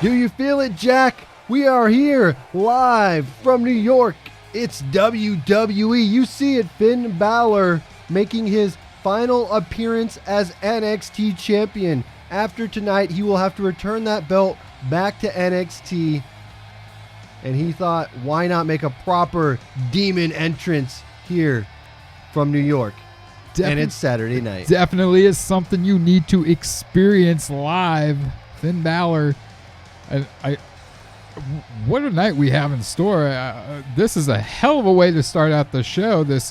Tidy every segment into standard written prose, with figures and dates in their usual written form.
Do you feel it, Jack? We are here live from New York. It's WWE. You see it, Finn Balor making his final appearance as NXT champion. After tonight, he will have to return that belt back to NXT. And he thought, why not make a proper demon entrance here from New York? And it's Saturday night. Definitely is something you need to experience live. Finn Balor. What a night we have in store. This is a hell of a way to start out the show. This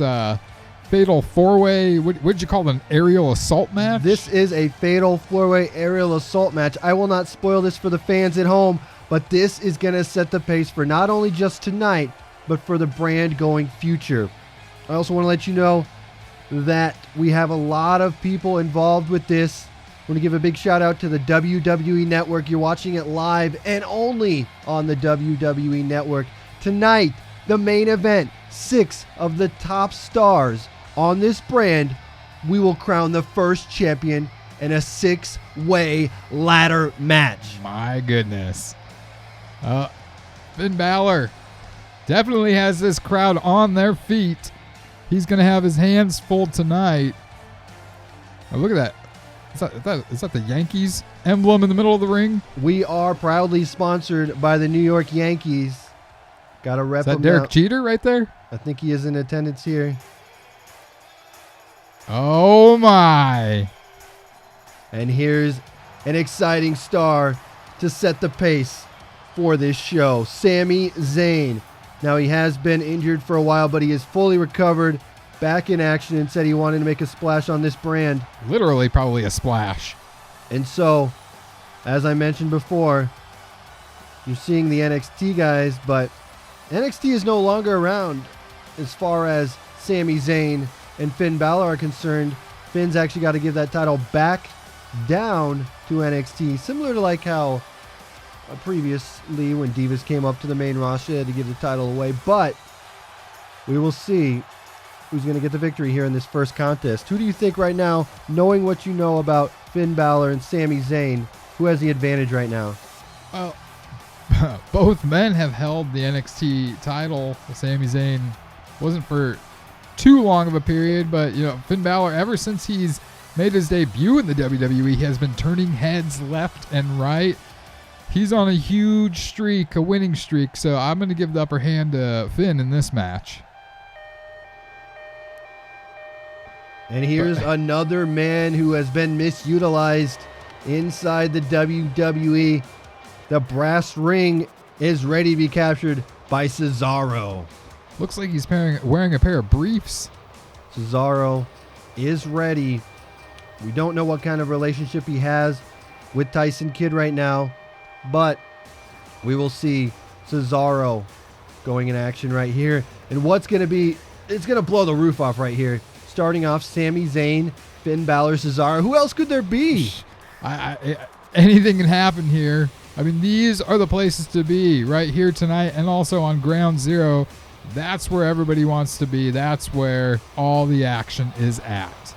fatal four-way, what did you call it, an aerial assault match? This is a fatal four-way aerial assault match. I will not spoil this for the fans at home, but this is going to set the pace for not only just tonight, but for the brand going future. I also want to let you know that we have a lot of people involved with this. I want to give a big shout out to the WWE Network. You're watching it live and only on the WWE Network. Tonight, the main event, 6 of the top stars on this brand. We will crown the first champion in a 6-way ladder match. My goodness. Finn Balor definitely has this crowd on their feet. He's going to have his hands full tonight. Oh, look at that. Is that the Yankees emblem in the middle of the ring? We are proudly sponsored by the New York Yankees. Got to rep them. Is that Derek Jeter right there? I think he is in attendance here. Oh, my. And here's an exciting star to set the pace for this show, Sami Zayn. Now, he has been injured for a while, but he is fully recovered, back in action, and said he wanted to make a splash on this brand. Literally, probably a splash. And so, as I mentioned before, you're seeing the NXT guys, but NXT is no longer around as far as Sami Zayn and Finn Balor are concerned. Finn's actually got to give that title back down to NXT, similar to like how previously when Divas came up to the main roster, they had to give the title away. But we will see who's going to get the victory here in this first contest. Who do you think right now, knowing what you know about Finn Balor and Sami Zayn, who has the advantage right now? Well, both men have held the NXT title. Sami Zayn wasn't for too long of a period, but Finn Balor, ever since he's made his debut in the WWE, he has been turning heads left and right. He's on a huge streak, a winning streak, so I'm going to give the upper hand to Finn in this match. And here's another man who has been misutilized inside the WWE. The brass ring is ready to be captured by Cesaro. Looks like he's wearing a pair of briefs. Cesaro is ready. We don't know what kind of relationship he has with Tyson Kidd right now, but we will see Cesaro going in action right here. And what's going to be, it's going to blow the roof off right here. Starting off, Sami Zayn, Finn Balor, Cesaro. Who else could there be? Anything can happen here. I mean, these are the places to be right here tonight, and also on Ground Zero. That's where everybody wants to be. That's where all the action is at.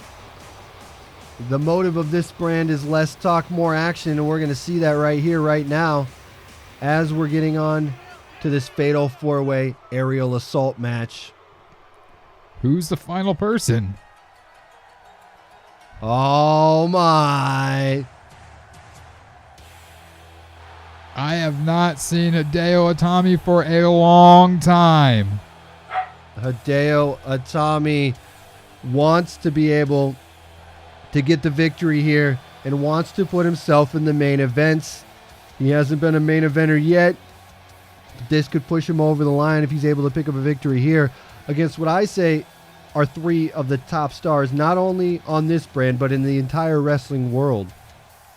The motive of this brand is less talk, more action, and we're going to see that right here, right now, as we're getting on to this fatal 4-way aerial assault match. Who's the final person? Oh my. I have not seen Hideo Itami for a long time. Hideo Itami wants to be able to get the victory here and wants to put himself in the main events. He hasn't been a main eventer yet. This could push him over the line if he's able to pick up a victory here against what I say are 3 of the top stars, not only on this brand, but in the entire wrestling world.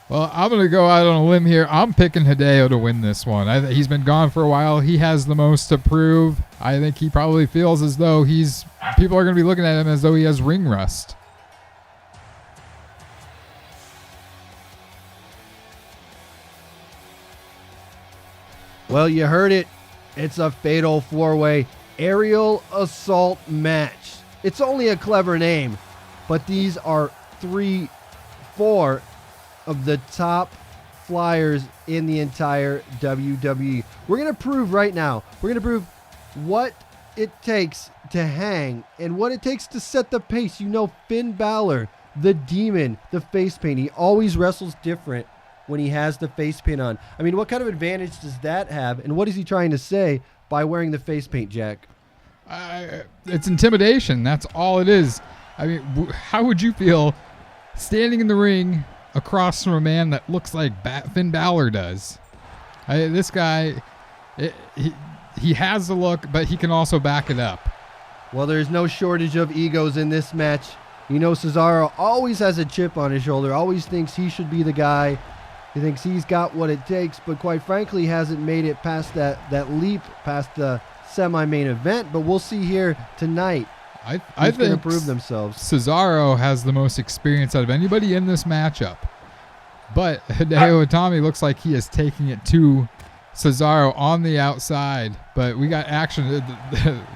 Well, I'm going to go out on a limb here. I'm picking Hideo to win this one. He's been gone for a while. He has the most to prove. I think he probably feels as though people are going to be looking at him as though he has ring rust. Well, you heard it. It's a fatal 4-way aerial assault match. It's only a clever name, but these are 4 of the top flyers in the entire WWE. We're going to prove right now. We're going to prove what it takes to hang and what it takes to set the pace. You know, Finn Balor, the demon, the face paint. He always wrestles different when he has the face paint on. I mean, what kind of advantage does that have? And what is he trying to say by wearing the face paint, Jack? It's intimidation. That's all it is. I mean, how would you feel standing in the ring across from a man that looks like Finn Balor does? This guy, he has the look, but he can also back it up. Well, there's no shortage of egos in this match. You know, Cesaro always has a chip on his shoulder, always thinks he should be the guy. He thinks he's got what it takes, but quite frankly hasn't made it past that leap, past the semi-main event. But we'll see here tonight. I Who's going think to prove themselves. Cesaro has the most experience out of anybody in this matchup. But Hideo Itami looks like he is taking it to Cesaro on the outside. But we got action.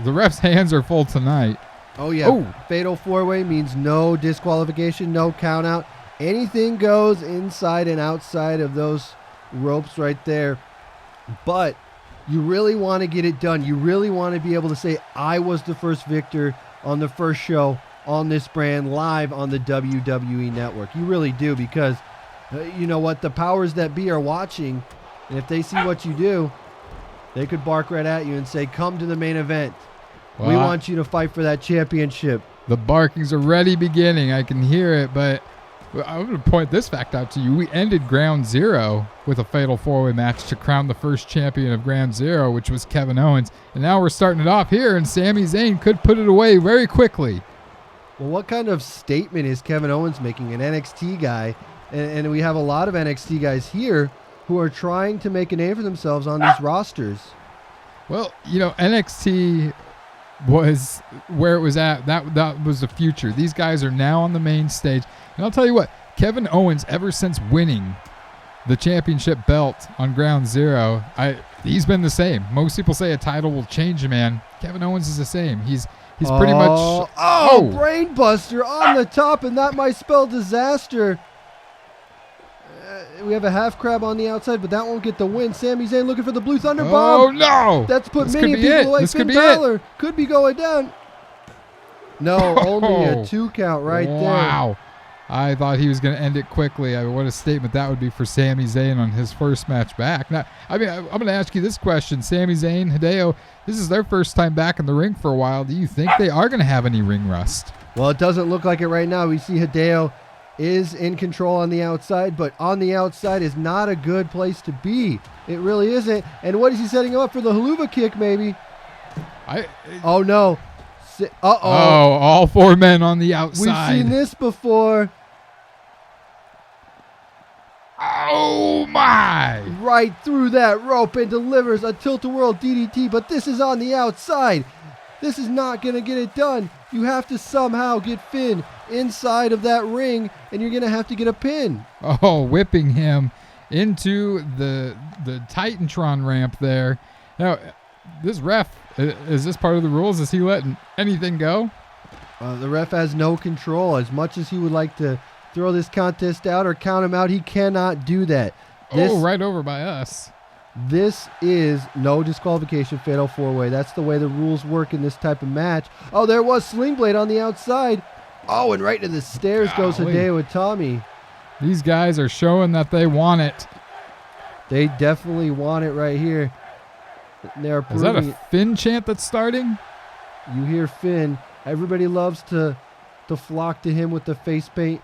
The ref's hands are full tonight. Oh, yeah. Fatal 4-way means no disqualification, no count out. Anything goes inside and outside of those ropes right there. But you really want to get it done. You really want to be able to say, I was the first victor on the first show on this brand live on the WWE Network. You really do, because you know what? The powers that be are watching. And if they see what you do, they could bark right at you and say, come to the main event. Well, we want you to fight for that championship. The barking's already beginning. I can hear it, but I'm going to point this fact out to you. We ended Ground Zero with a fatal 4-way match to crown the first champion of Ground Zero, which was Kevin Owens. And now we're starting it off here, and Sami Zayn could put it away very quickly. Well, what kind of statement is Kevin Owens making? An NXT guy, and we have a lot of NXT guys here who are trying to make a name for themselves on these rosters. Well, you know, NXT was where it was at. That was the future. These guys are now on the main stage. And I'll tell you what, Kevin Owens, ever since winning the championship belt on Ground Zero, he's been the same. Most people say a title will change a man. Kevin Owens is the same. He's pretty much... Oh, brain buster on the top, and that might spell disaster. We have a half crab on the outside, but that won't get the win. Sami Zayn looking for the blue thunder bomb. Oh, no! That's put many people away. Finn Balor could be going down. No, only a 2 count right there. Wow. I thought he was going to end it quickly. I mean, what a statement that would be for Sami Zayn on his first match back. Now, I mean, I'm going to ask you this question. Sami Zayn, Hideo, this is their first time back in the ring for a while. Do you think they are going to have any ring rust? Well, it doesn't look like it right now. We see Hideo is in control on the outside, but on the outside is not a good place to be. It really isn't. And what is he setting him up for? The haluva kick, maybe? Oh, no. Uh-oh. Oh, all 4 men on the outside. We've seen this before. Oh, my. Right through that rope and delivers a tilt-a-whirl DDT, but this is on the outside. This is not going to get it done. You have to somehow get Finn inside of that ring, and you're going to have to get a pin. Oh, whipping him into the Titantron ramp there. Now, this ref, is this part of the rules? Is he letting anything go? The ref has no control. As much as he would like to throw this contest out or count him out. He cannot do that. Right over by us. This is no disqualification, fatal 4-way. That's the way the rules work in this type of match. Oh, there was Sling Blade on the outside. Oh, and right to the stairs goes Hideo Itami. These guys are showing that they want it. They definitely want it right here. They're Is that a Finn chant that's starting? You hear Finn. Everybody loves to flock to him with the face paint.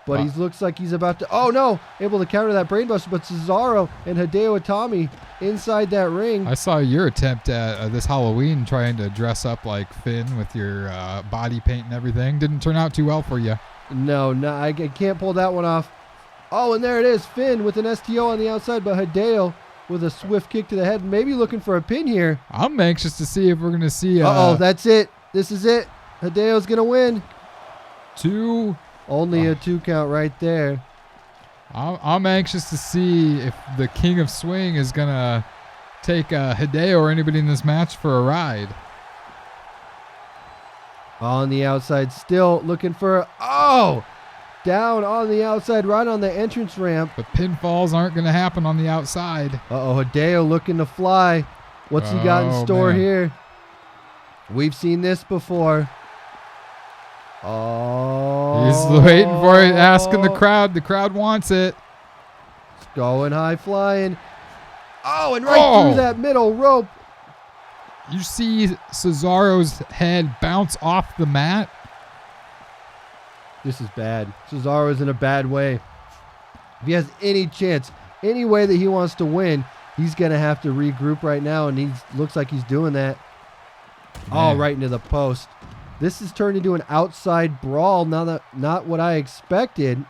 But he looks like he's about to... Oh, no! Able to counter that brainbuster. But Cesaro and Hideo Itami inside that ring. I saw your attempt at this Halloween trying to dress up like Finn with your body paint and everything. Didn't turn out too well for you. No, I can't pull that one off. Oh, and there it is. Finn with an STO on the outside. But Hideo with a swift kick to the head. Maybe looking for a pin here. I'm anxious to see if we're going to see... that's it. This is it. Hideo's going to win. 2... Only a 2 count right there. I'm anxious to see if the King of Swing is going to take Hideo or anybody in this match for a ride. On the outside, still looking for... Down on the outside, right on the entrance ramp. But pinfalls aren't going to happen on the outside. Hideo looking to fly. What's he got in store here? We've seen this before. He's waiting for it, asking the crowd. The crowd wants it. It's going high flying. And right through that middle rope. You see Cesaro's head bounce off the mat. This is bad. Cesaro's in a bad way. If he has any chance, any way that he wants to win, he's going to have to regroup right now, and he looks like he's doing that. Man. Right into the post. This has turned into an outside brawl. Not what I expected.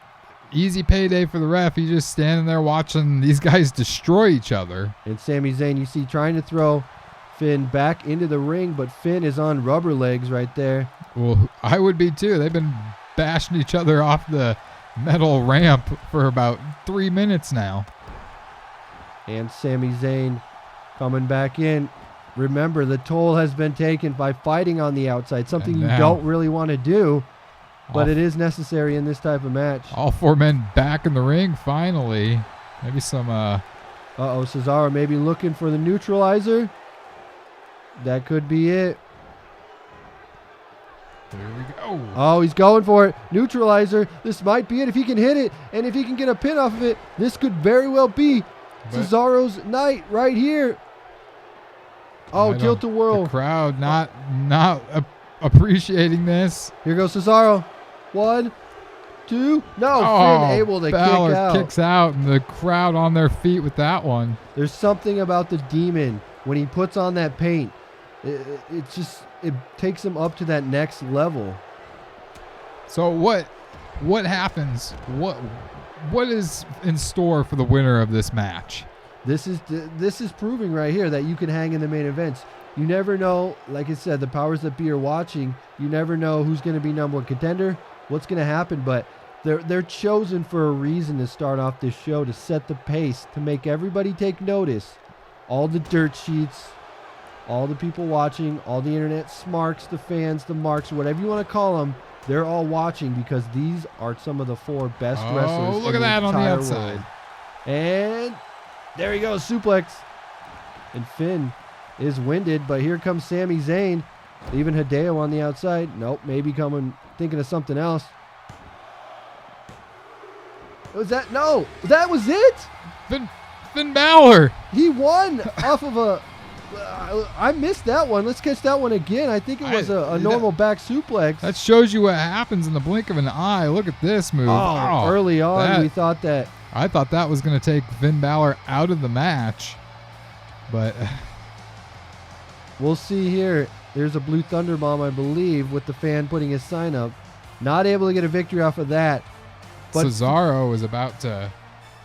Easy payday for the ref. He's just standing there watching these guys destroy each other. And Sami Zayn, you see, trying to throw Finn back into the ring, but Finn is on rubber legs right there. Well, I would be too. They've been bashing each other off the metal ramp for about 3 minutes now. And Sami Zayn coming back in. Remember, the toll has been taken by fighting on the outside, something you don't really want to do, but it is necessary in this type of match. All 4 men back in the ring, finally. Maybe some... Cesaro maybe looking for the neutralizer. That could be it. There we go. Oh, he's going for it. Neutralizer. This might be it if he can hit it, and if he can get a pin off of it, this could very well be Cesaro's night right here. Tilt-a-whirl. The crowd not appreciating this. Here goes Cesaro. 1, 2. No, Finn able to Balor kick out. Kicks out, and the crowd on their feet with that one. There's something about the Demon when he puts on that paint. It takes him up to that next level. So what happens? What is in store for the winner of this match? This is proving right here that you can hang in the main events. You never know, like I said, the powers that be are watching. You never know who's going to be number one contender, what's going to happen, but they're chosen for a reason to start off this show, to set the pace, to make everybody take notice. All the dirt sheets, all the people watching, all the internet smarks, the fans, the marks, whatever you want to call them, they're all watching because these are some of the 4 best wrestlers. Look at that on the outside. World. And there he goes, suplex. And Finn is winded, but here comes Sami Zayn. Even Hideo on the outside. Nope, maybe thinking of something else. Was that? No, that was it. Finn Balor. He won off of a... I missed that one. Let's catch that one again. I think it was a normal back suplex. That shows you what happens in the blink of an eye. Look at this move. Early on, we thought that... I thought that was going to take Finn Balor out of the match, but we'll see here. There's a Blue Thunder Bomb, I believe, with the fan putting his sign up. Not able to get a victory off of that. But Cesaro was about to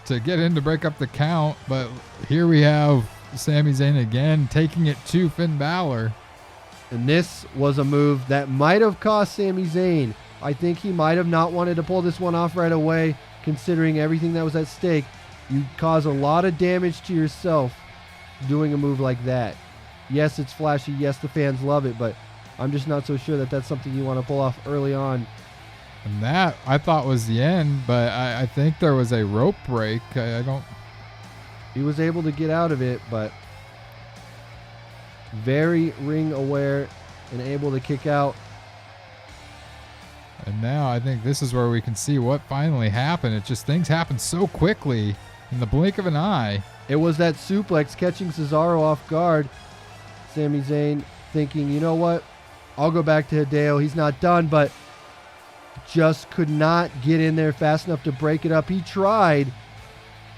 get in to break up the count, but here we have Sami Zayn again taking it to Finn Balor. And this was a move that might have cost Sami Zayn. I think he might have not wanted to pull this one off right away. Considering everything that was at stake, you cause a lot of damage to yourself doing a move like that. Yes, it's flashy. Yes, the fans love it, but I'm just not so sure that that's something you want to pull off early on. And that I thought was the end, but I think there was a rope break. I don't. He was able to get out of it, but very ring aware and able to kick out. And now I think this is where we can see what finally happened. It just things happen so quickly in the blink of an eye. It was that suplex catching Cesaro off guard. Sami Zayn thinking, you know what? I'll go back to Hideo. He's not done, but just could not get in there fast enough to break it up. He tried,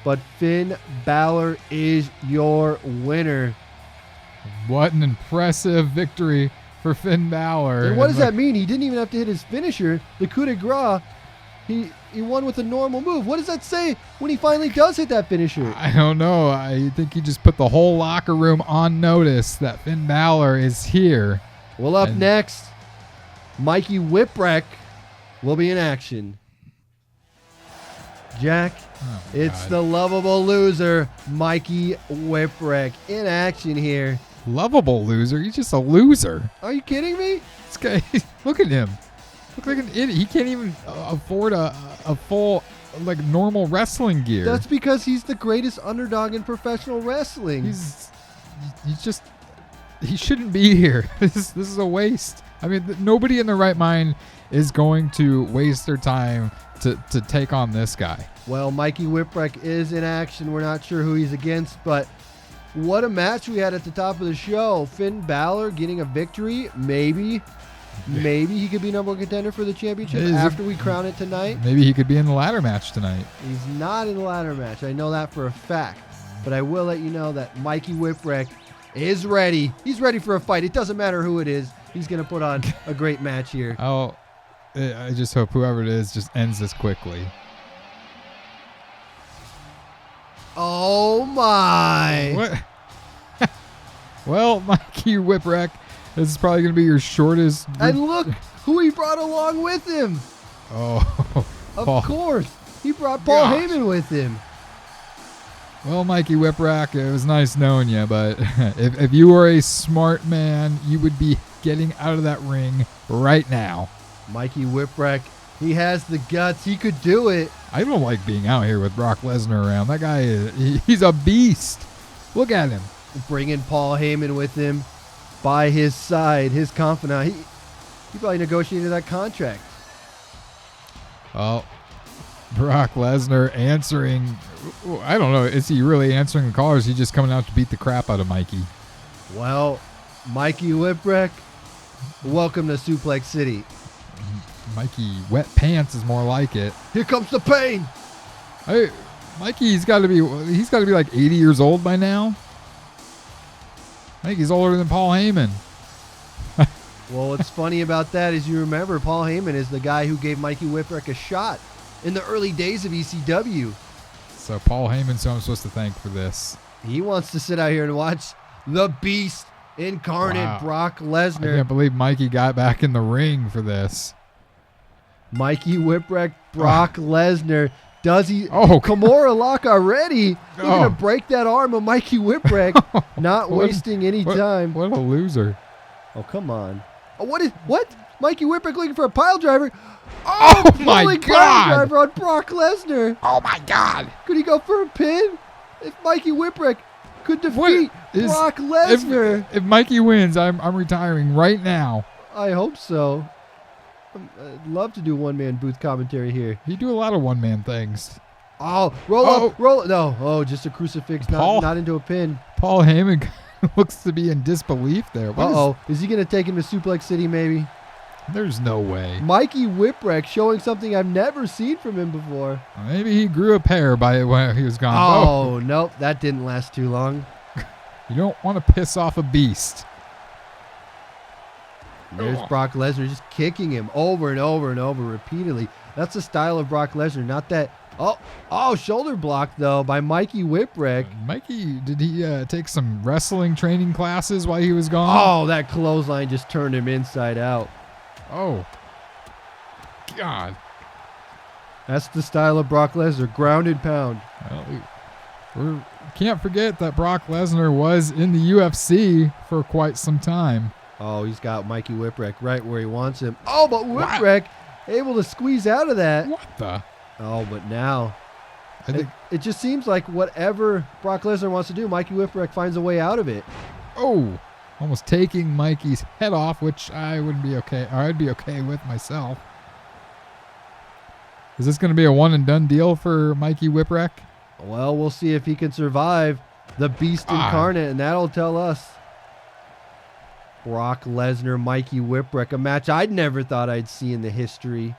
but Finn Balor is your winner. What an impressive victory for Finn Balor. And what does that mean? He didn't even have to hit his finisher, the coup de grace. He won with a normal move. What does that say when he finally does hit that finisher? I don't know. I think he just put the whole locker room on notice that Finn Balor is here. Well, up next, Mikey Whipwreck will be in action. Jack, it's the lovable loser, Mikey Whipwreck, in action here. Lovable loser? He's just a loser. Are you kidding me? This guy, look at him. Look like an idiot. He can't even afford a full, like, normal wrestling gear. That's because he's the greatest underdog in professional wrestling. He shouldn't be here. This is a waste. I mean, nobody in their right mind is going to waste their time to take on this guy. Well, Mikey Whipwreck is in action. We're not sure who he's against, but what a match we had at the top of the show. Finn Balor getting a victory. Maybe he could be number one contender for the championship after we crown it tonight. Maybe he could be in the ladder match tonight. He's not in the ladder match. I know that for a fact. But I will let you know that Mikey Whipwreck is ready. He's ready for a fight. It doesn't matter who it is. He's going to put on a great match here. I just hope whoever it is just ends this quickly. Oh, my. What? Well, Mikey Whipwreck, this is probably going to be your shortest. And look who he brought along with him. Oh, of course. He brought Paul Heyman with him. Well, Mikey Whipwreck, it was nice knowing you, but if you were a smart man, you would be getting out of that ring right now. Mikey Whipwreck, he has the guts. He could do it. I don't like being out here with Brock Lesnar around. That guy, he's a beast. Look at him. Bringing Paul Heyman with him by his side, his confidant. He probably negotiated that contract. Well, Brock Lesnar answering. I don't know. Is he really answering the call, or is he just coming out to beat the crap out of Mikey? Well, Mikey Whipwreck, welcome to Suplex City. Mikey Wet Pants is more like it. Here comes the pain. Hey, Mikey's got to be like 80 years old by now. I think he's older than Paul Heyman. Well, what's funny about that is you remember Paul Heyman is the guy who gave Mikey Whipwreck a shot in the early days of ECW. So Paul Heyman's who I'm supposed to thank for this. He wants to sit out here and watch the Beast incarnate, Brock Lesnar. I can't believe Mikey got back in the ring for this. Mikey Whipwreck, Brock Lesnar. Does he? Oh, Kimura lock already. We're going to break that arm of Mikey Whipwreck. Not wasting any time. What a loser. Oh, come on. Oh, what? Mikey Whipwreck looking for a pile driver. Oh my God. Pile driver on Brock Lesnar. Oh, my God. Could he go for a pin? If Mikey Whipwreck could defeat Brock Lesnar. If Mikey wins, I'm retiring right now. I hope so. I'd love to do one-man booth commentary here. You do a lot of one-man things. Oh, roll up. No. Oh, just a crucifix, not into a pin. Paul Heyman looks to be in disbelief there. Is he going to take him to Suplex City maybe? There's no way. Mikey Whipwreck showing something I've never seen from him before. Maybe he grew a pair by when he was gone. Oh, nope. That didn't last too long. You don't want to piss off a beast. There's Brock Lesnar just kicking him over and over and over repeatedly. That's the style of Brock Lesnar, not that. Oh, shoulder block, though, by Mikey Whipwreck. Mikey, did he take some wrestling training classes while he was gone? Oh, that clothesline just turned him inside out. Oh, God. That's the style of Brock Lesnar, ground and pound. Well, we can't forget that Brock Lesnar was in the UFC for quite some time. Oh, he's got Mikey Whipwreck right where he wants him. Oh, but Whipwreck able to squeeze out of that. What the? Oh, but now I think. it just seems like whatever Brock Lesnar wants to do, Mikey Whipwreck finds a way out of it. Oh, almost taking Mikey's head off, which I wouldn't be okay. Or I'd be okay with myself. Is this going to be a one and done deal for Mikey Whipwreck? Well, we'll see if he can survive the beast incarnate, and that'll tell us. Brock Lesnar, Mikey Whipwreck, a match I'd never thought I'd see in the history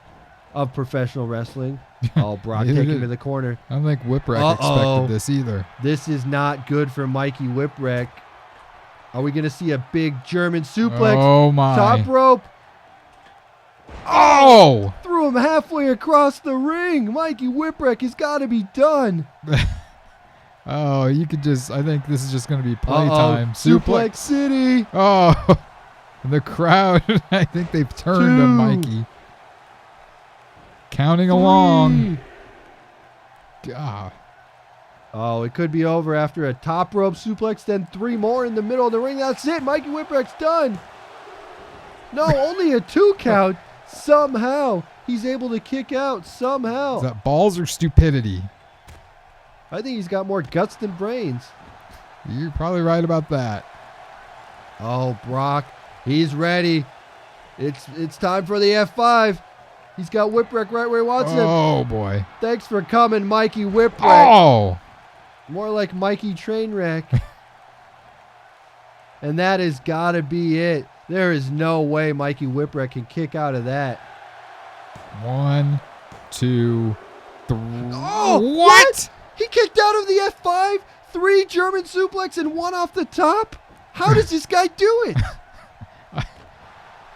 of professional wrestling. Oh, Brock taking him to the corner. I don't think Whipwreck expected this either. This is not good for Mikey Whipwreck. Are we going to see a big German suplex? Oh, my. Top rope. Oh! Threw him halfway across the ring. Mikey Whipwreck has got to be done. Oh, you could just, I think this is just going to be playtime. Suplex City. Oh, the crowd, I think they've turned on Mikey. Counting along. God. Oh, it could be over after a top rope suplex, then 3 more in the middle of the ring. That's it. Mikey Whipwreck's done. No, only a 2 count. Somehow, he's able to kick out. Somehow. Is that balls or stupidity? I think he's got more guts than brains. You're probably right about that. Oh, Brock, he's ready. It's time for the F5. He's got Whipwreck right where he wants him. Oh, boy. Thanks for coming, Mikey Whipwreck. Oh! More like Mikey Trainwreck. And that has got to be it. There is no way Mikey Whipwreck can kick out of that. 1, 2, 3. Oh, what? He kicked out of the F5, 3 German suplex and 1 off the top? How does this guy do it?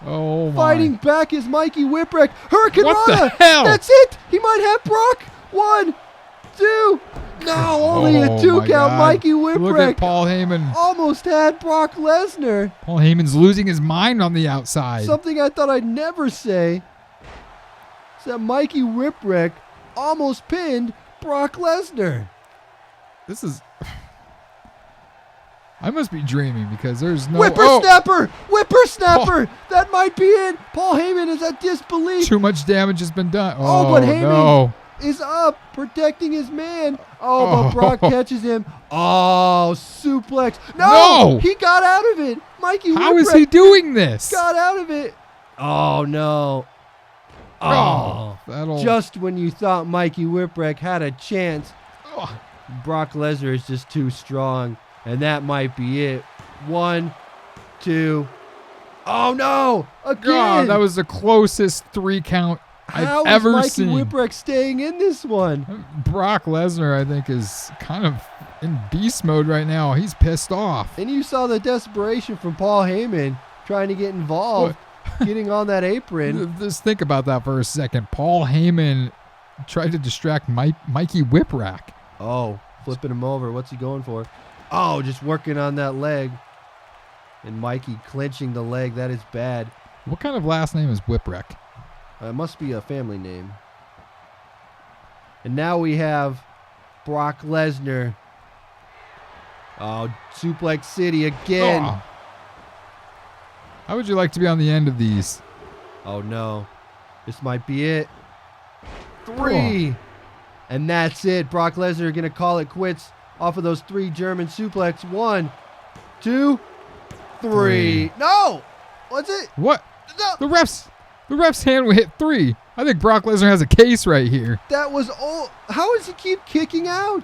Oh, my. Fighting back is Mikey Whipwreck. Hurricane What Rana. the hell? That's it. He might have Brock. 1, 2. No, only a 2 count. God. Mikey Look Whipwreck at Paul Heyman. almost had Brock Lesnar. Paul Heyman's losing his mind on the outside. Something I thought I'd never say is that Mikey Whipwreck almost pinned Brock Lesnar. This is... I must be dreaming because there's no... Whippersnapper! Whippersnapper! That might be it. Paul Heyman is at disbelief. Too much damage has been done. Oh, but Heyman no. is up, protecting his man. Oh, but Brock catches him. Oh, suplex. No! He got out of it. Mikey How Whipwreck is he doing this? got out of it. Oh, no. Oh, just when you thought Mikey Whipwreck had a chance, Brock Lesnar is just too strong. And that might be it. 1, 2. Oh, no. Again. God, that was the closest 3 count I've ever seen. How is Mikey Whipwreck staying in this one? Brock Lesnar, I think, is kind of in beast mode right now. He's pissed off. And you saw the desperation from Paul Heyman trying to get involved, getting on that apron. Just think about that for a second. Paul Heyman tried to distract Mikey Whipwreck. Oh, flipping him over. What's he going for? Oh, just working on that leg. And Mikey clenching the leg. That is bad. What kind of last name is Whipwreck? It must be a family name. And now we have Brock Lesnar. Oh, Suplex City again. Oh. How would you like to be on the end of these? Oh, no. This might be it. 3. And that's it. Brock Lesnar going to call it quits off of those 3 German suplex. 1, 2, 3. No! What's it? What? No. The ref's hand hit 3. I think Brock Lesnar has a case right here. That was all. How does he keep kicking out?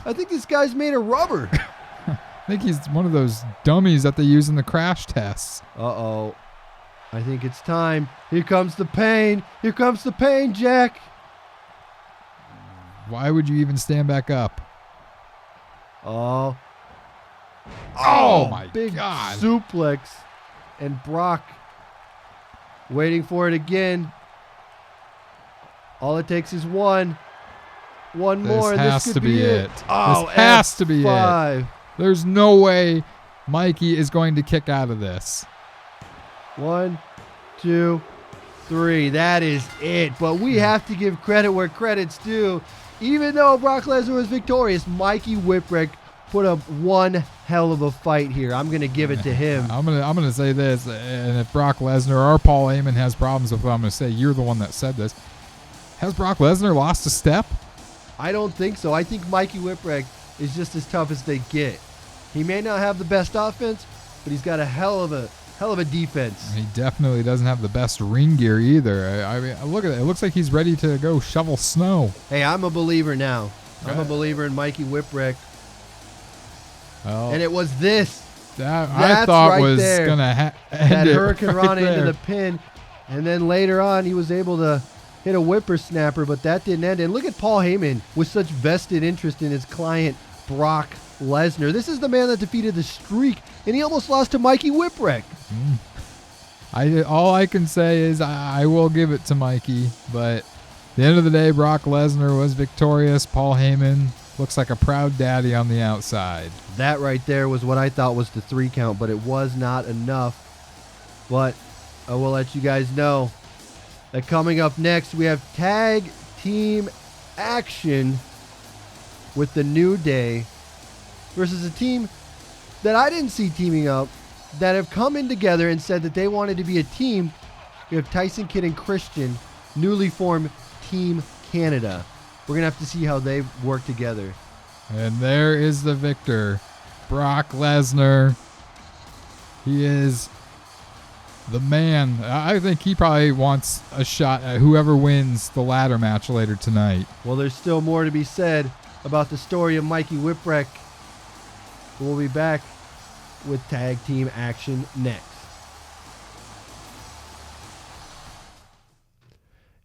I think this guy's made of rubber. I think he's one of those dummies that they use in the crash tests. Uh-oh. I think it's time. Here comes the pain. Here comes the pain, Jack. Why would you even stand back up? Oh. Oh, my big God. Suplex. And Brock waiting for it again. All it takes is 1. One more. This has to be it. Oh, this has to be F5. it. There's no way Mikey is going to kick out of this. 1, 2, 3. That is it. But we have to give credit where credit's due. Even though Brock Lesnar was victorious, Mikey Whipwreck put up one hell of a fight here. I'm going to give it to him. I'm gonna say this, and if Brock Lesnar or Paul Heyman has problems with it, I'm going to say you're the one that said this. Has Brock Lesnar lost a step? I don't think so. I think Mikey Whipwreck is just as tough as they get. He may not have the best offense, but he's got a hell of a defense. He definitely doesn't have the best ring gear either. I mean, look at it. It looks like he's ready to go shovel snow. Hey, I'm a believer now. I'm a believer in Mikey Whipwreck. Well, And it was this. I thought right was there. going to end That it Hurricane right Rana into there. the pin. And then later on, he was able to hit a whippersnapper, but that didn't end. And look at Paul Heyman with such vested interest in his client, Brock Lesnar. This is the man that defeated the Streak, and he almost lost to Mikey Whipwreck. All I can say is I will give it to Mikey, but at the end of the day, Brock Lesnar was victorious. Paul Heyman looks like a proud daddy on the outside. That right there was what I thought was the 3 count, but it was not enough. But I will let you guys know that coming up next, we have tag team action with the New Day versus a team that I didn't see teaming up, that have come in together and said that they wanted to be a team. We have Tyson Kidd and Christian, newly formed Team Canada. We're going to have to see how they work together. And there is the victor, Brock Lesnar. He is the man. I think he probably wants a shot at whoever wins the ladder match later tonight. Well, there's still more to be said about the story of Mikey Whipwreck. We'll be back with tag team action next.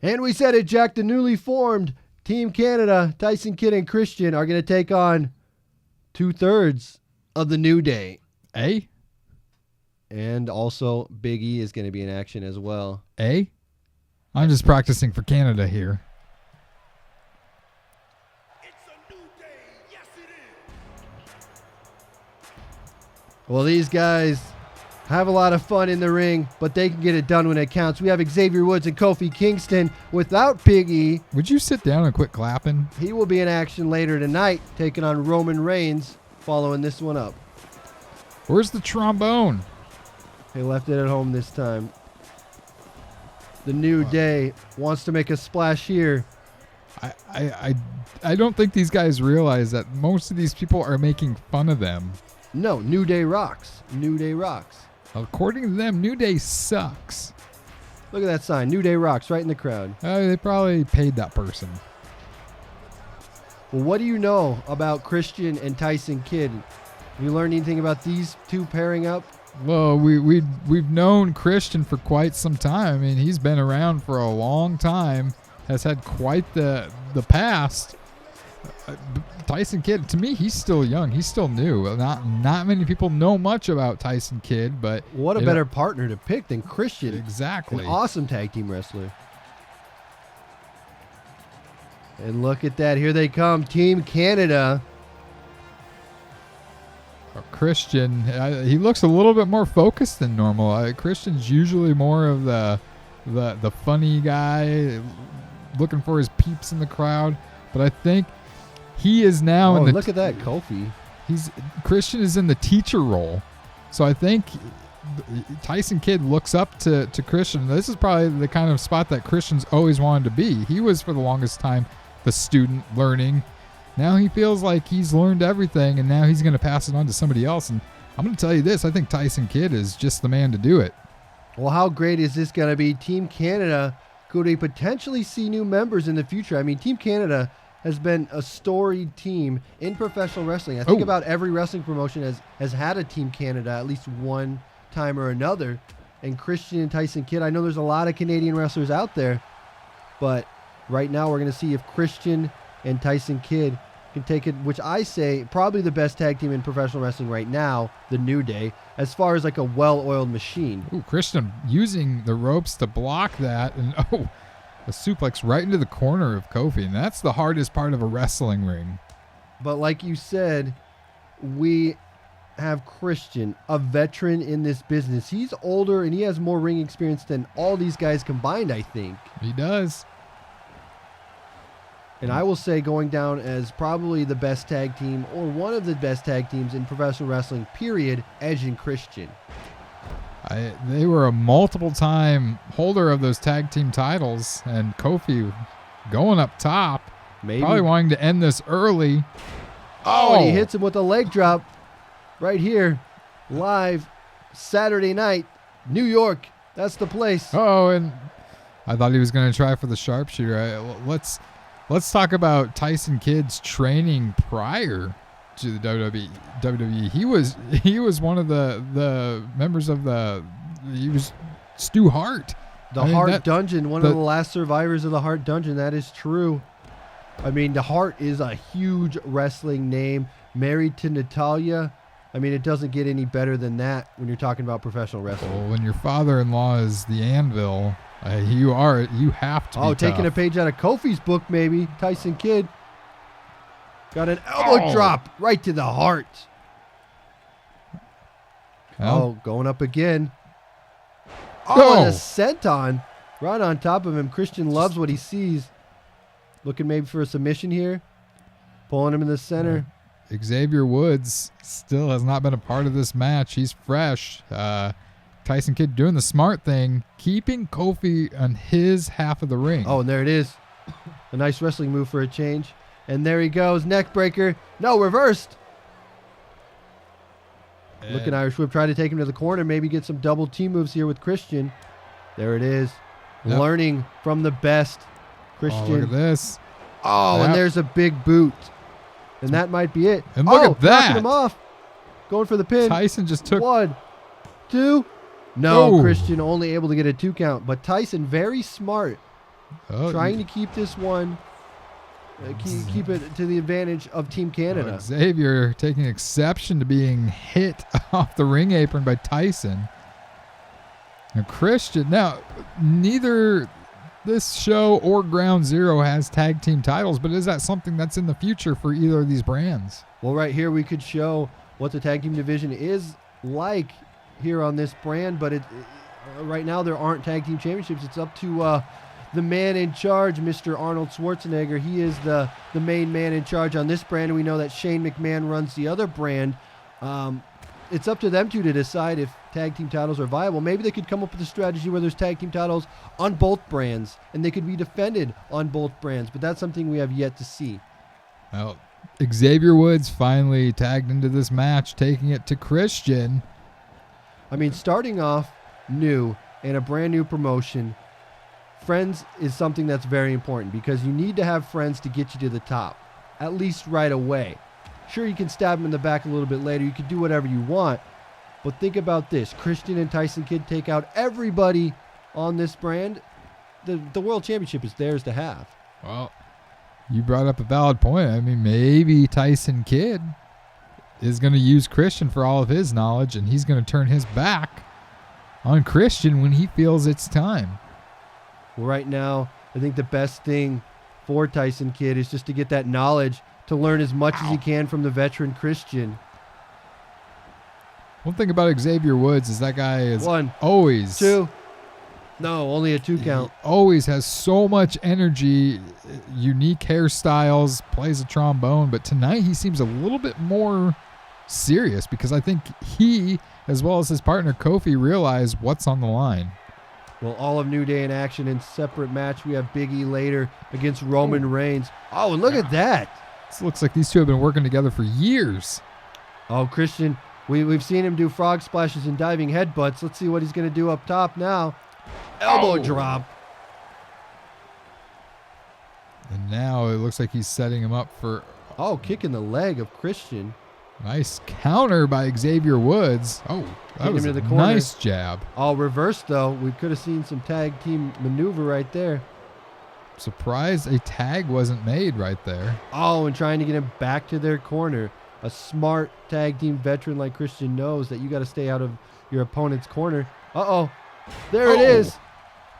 And we said it, Jack, the newly formed Team Canada, Tyson Kidd and Christian, are going to take on 2/3 of the New Day. A? And also Big E is going to be in action as well. A? I'm just practicing for Canada here. Well, these guys have a lot of fun in the ring, but they can get it done when it counts. We have Xavier Woods and Kofi Kingston without Big E. Would you sit down and quit clapping? He will be in action later tonight, taking on Roman Reigns, following this one up. Where's the trombone? They left it at home this time. The New Day wants to make a splash here. I don't think these guys realize that most of these people are making fun of them. No, New Day rocks. New Day rocks. According to them, New Day sucks. Look at that sign. New Day rocks right in the crowd. They probably paid that person. Well, what do you know about Christian and Tyson Kidd? Have you learned anything about these two pairing up? Well, we've known Christian for quite some time. I mean, he's been around for a long time, has had quite the past. Tyson Kidd, to me, he's still young. He's still new. Not many people know much about Tyson Kidd, but what a better partner to pick than Christian. Exactly. An awesome tag team wrestler. And look at that. Here they come. Team Canada. Christian, he looks a little bit more focused than normal. Christian's usually more of the funny guy, looking for his peeps in the crowd. But I think he is now in the. Look at that, Kofi. Christian is in the teacher role, so I think Tyson Kidd looks up to Christian. This is probably the kind of spot that Christian's always wanted to be. He was for the longest time the student learning. Now he feels like he's learned everything, and now he's going to pass it on to somebody else. And I'm going to tell you this, I think Tyson Kidd is just the man to do it. Well, how great is this going to be? Team Canada, could we potentially see new members in the future? I mean, Team Canada has been a storied team in professional wrestling. I think about every wrestling promotion has had a Team Canada at least one time or another. And Christian and Tyson Kidd, I know there's a lot of Canadian wrestlers out there, but right now we're going to see if Christian and Tyson Kidd can take it, which I say probably the best tag team in professional wrestling right now, the New Day, as far as like a well-oiled machine. Ooh, Christian using the ropes to block that, and a suplex right into the corner of Kofi, and that's the hardest part of a wrestling ring. But like you said, we have Christian, a veteran in this business. He's older and he has more ring experience than all these guys combined, I think. He does. And I will say going down as probably the best tag team or one of the best tag teams in professional wrestling, period, Edge and Christian. They were a multiple-time holder of those tag team titles, and Kofi going up top, Maybe. probably wanting to end this early. And he hits him with a leg drop right here, live, Saturday night, New York. That's the place. Oh, and I thought he was going to try for the sharpshooter. Let's talk about Tyson Kidd's training prior to the WWE. He was one of the members of he was Stu Hart. The Hart Dungeon, one of the last survivors of the Hart Dungeon. That is true. I mean, the Hart is a huge wrestling name. Married to Natalya. I mean, it doesn't get any better than that when you're talking about professional wrestling. Well, when your father-in-law is the Anvil, you have to be taking tough. a page out of Kofi's book, maybe. Tyson Kidd got an elbow drop right to the heart. Going up again. And a senton right on top of him. Christian loves what he sees. Looking maybe for a submission here. Pulling him in the center. Xavier Woods still has not been a part of this match. He's fresh. Tyson Kidd doing the smart thing, keeping Kofi on his half of the ring. Oh, and there it is. A nice wrestling move for a change. And there he goes. Neck breaker. No, reversed. Looking Irish whip. Trying to take him to the corner. Maybe get some double T moves here with Christian. There it is. Yep. Learning from the best. Christian. Oh, look at this. And there's a big boot. And that might be it. And look at that. Knocking him off. Going for the pin. Tyson just took 1, 2. No, Christian only able to get a 2 count. But Tyson very smart. Trying to keep this one. Keep it to the advantage of Team Canada. Xavier taking exception to being hit off the ring apron by Tyson. And Christian. Now, neither this show or Ground Zero has tag team titles, but is that something that's in the future for either of these brands? Well, right here we could show what the tag team division is like here on this brand, but right now there aren't tag team championships. It's up to the man in charge, Mr. Arnold Schwarzenegger. He is the main man in charge on this brand, and we know that Shane McMahon runs the other brand. It's up to them two to decide if tag team titles are viable. Maybe they could come up with a strategy where there's tag team titles on both brands, and they could be defended on both brands, but that's something we have yet to see. Well, Xavier Woods finally tagged into this match, taking it to Christian. I mean, starting off new in a brand new promotion, friends is something that's very important because you need to have friends to get you to the top, at least right away. Sure, you can stab him in the back a little bit later. You can do whatever you want. But think about this. Christian and Tyson Kidd take out everybody on this brand. The World Championship is theirs to have. Well, you brought up a valid point. I mean, maybe Tyson Kidd is going to use Christian for all of his knowledge, and he's going to turn his back on Christian when he feels it's time. Well, right now, I think the best thing for Tyson Kidd is just to get that knowledge, to learn as much as he can from the veteran Christian. One thing about Xavier Woods is that guy is 1, always 2. No, only a 2 count. Always has so much energy, unique hairstyles, plays a trombone, but tonight he seems a little bit more serious because I think he, as well as his partner Kofi, realize what's on the line. Well, all of New Day in action in separate match. We have Big E later against Roman Reigns. Oh, and look at that. This looks like these two have been working together for years. Oh, Christian, we've seen him do frog splashes and diving headbutts. Let's see what he's going to do up top now. Elbow drop. And now it looks like he's setting him up for... kicking the leg of Christian. Nice counter by Xavier Woods. That was a nice jab. Reverse, though. We could have seen some tag team maneuver right there. Surprised a tag wasn't made right there. And trying to get him back to their corner. A smart tag team veteran like Christian knows that you got to stay out of your opponent's corner. There it is.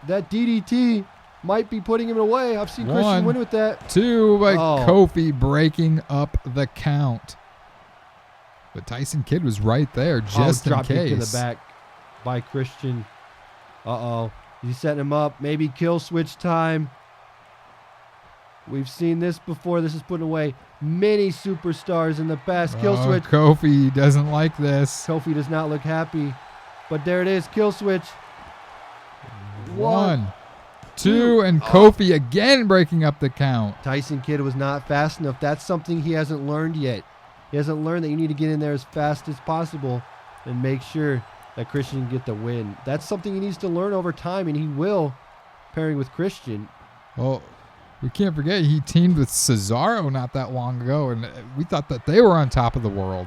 That DDT might be putting him away. I've seen Christian win with that. 2 by Kofi breaking up the count. But Tyson Kidd was right there just in case. Drop kick to the back by Christian. He's setting him up. Maybe kill switch time. We've seen this before. This is putting away many superstars in the past. Kill switch. Kofi doesn't like this. Kofi does not look happy. But there it is. Kill switch. 1, 2, and Kofi again breaking up the count. Tyson Kidd was not fast enough. That's something he hasn't learned yet. He hasn't learned that you need to get in there as fast as possible and make sure that Christian can get the win. That's something he needs to learn over time, and he will, pairing with Christian. Well, we can't forget he teamed with Cesaro not that long ago, and we thought that they were on top of the world.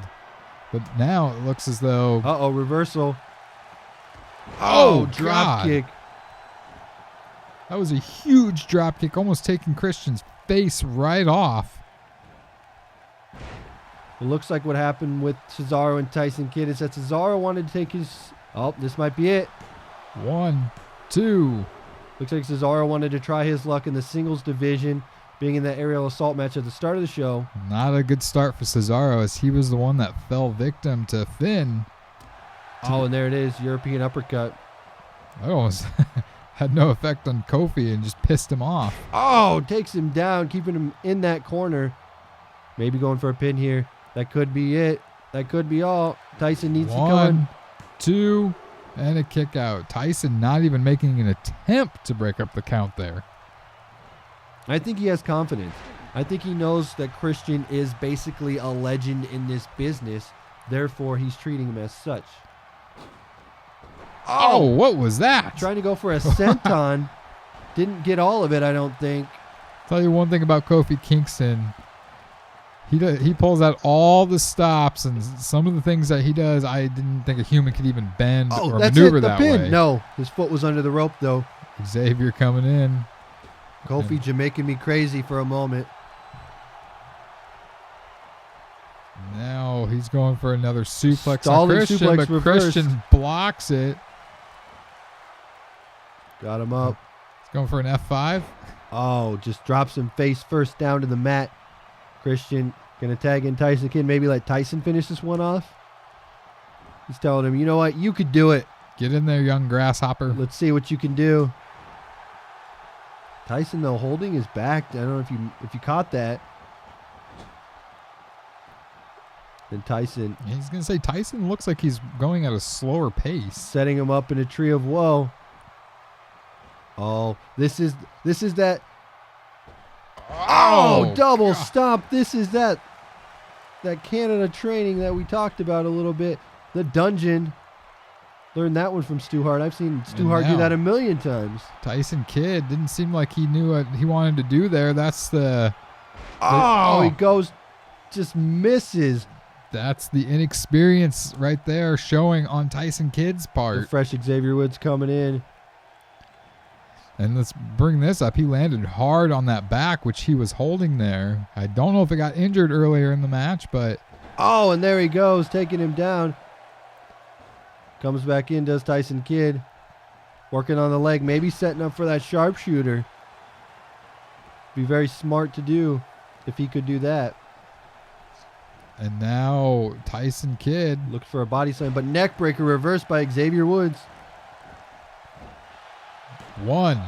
But now it looks as though... Uh-oh, reversal. Oh, drop kick. That was a huge drop kick, almost taking Christian's face right off. It looks like what happened with Cesaro and Tyson Kidd is that Cesaro wanted to take his... Oh, this might be it. 1, 2. Looks like Cesaro wanted to try his luck in the singles division, being in that aerial assault match at the start of the show. Not a good start for Cesaro, as he was the one that fell victim to Finn. Oh, and there it is, European uppercut. That almost had no effect on Kofi and just pissed him off. Oh, takes him down, keeping him in that corner. Maybe going for a pin here. That could be it. That could be all. Tyson needs to come. 1, 2, and a kick out. Tyson not even making an attempt to break up the count there. I think he has confidence. I think he knows that Christian is basically a legend in this business. Therefore, he's treating him as such. Oh, what was that? Trying to go for a senton. Didn't get all of it, I don't think. Tell you one thing about Kofi Kingston. He pulls out all the stops, and some of the things that he does, I didn't think a human could even bend or maneuver that way. No, his foot was under the rope, though. Xavier coming in. Kofi just making me crazy for a moment. Now he's going for another suplex Stalling on Christian, suplex but reversed. Christian blocks it. Got him up. He's going for an F5. Oh, just drops him face first down to the mat. Christian going to tag in Tyson Kidd. Maybe let Tyson finish this one off. He's telling him, you know what? You could do it. Get in there, young grasshopper. Let's see what you can do. Tyson, though, holding his back. I don't know if you caught that. Then Tyson. Yeah, he's going to say Tyson looks like he's going at a slower pace. Setting him up in a tree of woe. Oh, this is that. Oh, double stop. This is that Canada training that we talked about a little bit. The dungeon. Learned that one from Stu Hart. I've seen Stu Hart do that a million times. Tyson Kidd didn't seem like he knew what he wanted to do there. That's he goes, just misses. That's the inexperience right there showing on Tyson Kidd's part. The fresh Xavier Woods coming in. And let's bring this up. He landed hard on that back, which he was holding there. I don't know if it got injured earlier in the match, but... Oh, and there he goes, taking him down. Comes back in, does Tyson Kidd. Working on the leg, maybe setting up for that sharpshooter. Be very smart to do if he could do that. And now Tyson Kidd. Looked for a body slam, but neck breaker reversed by Xavier Woods. 1,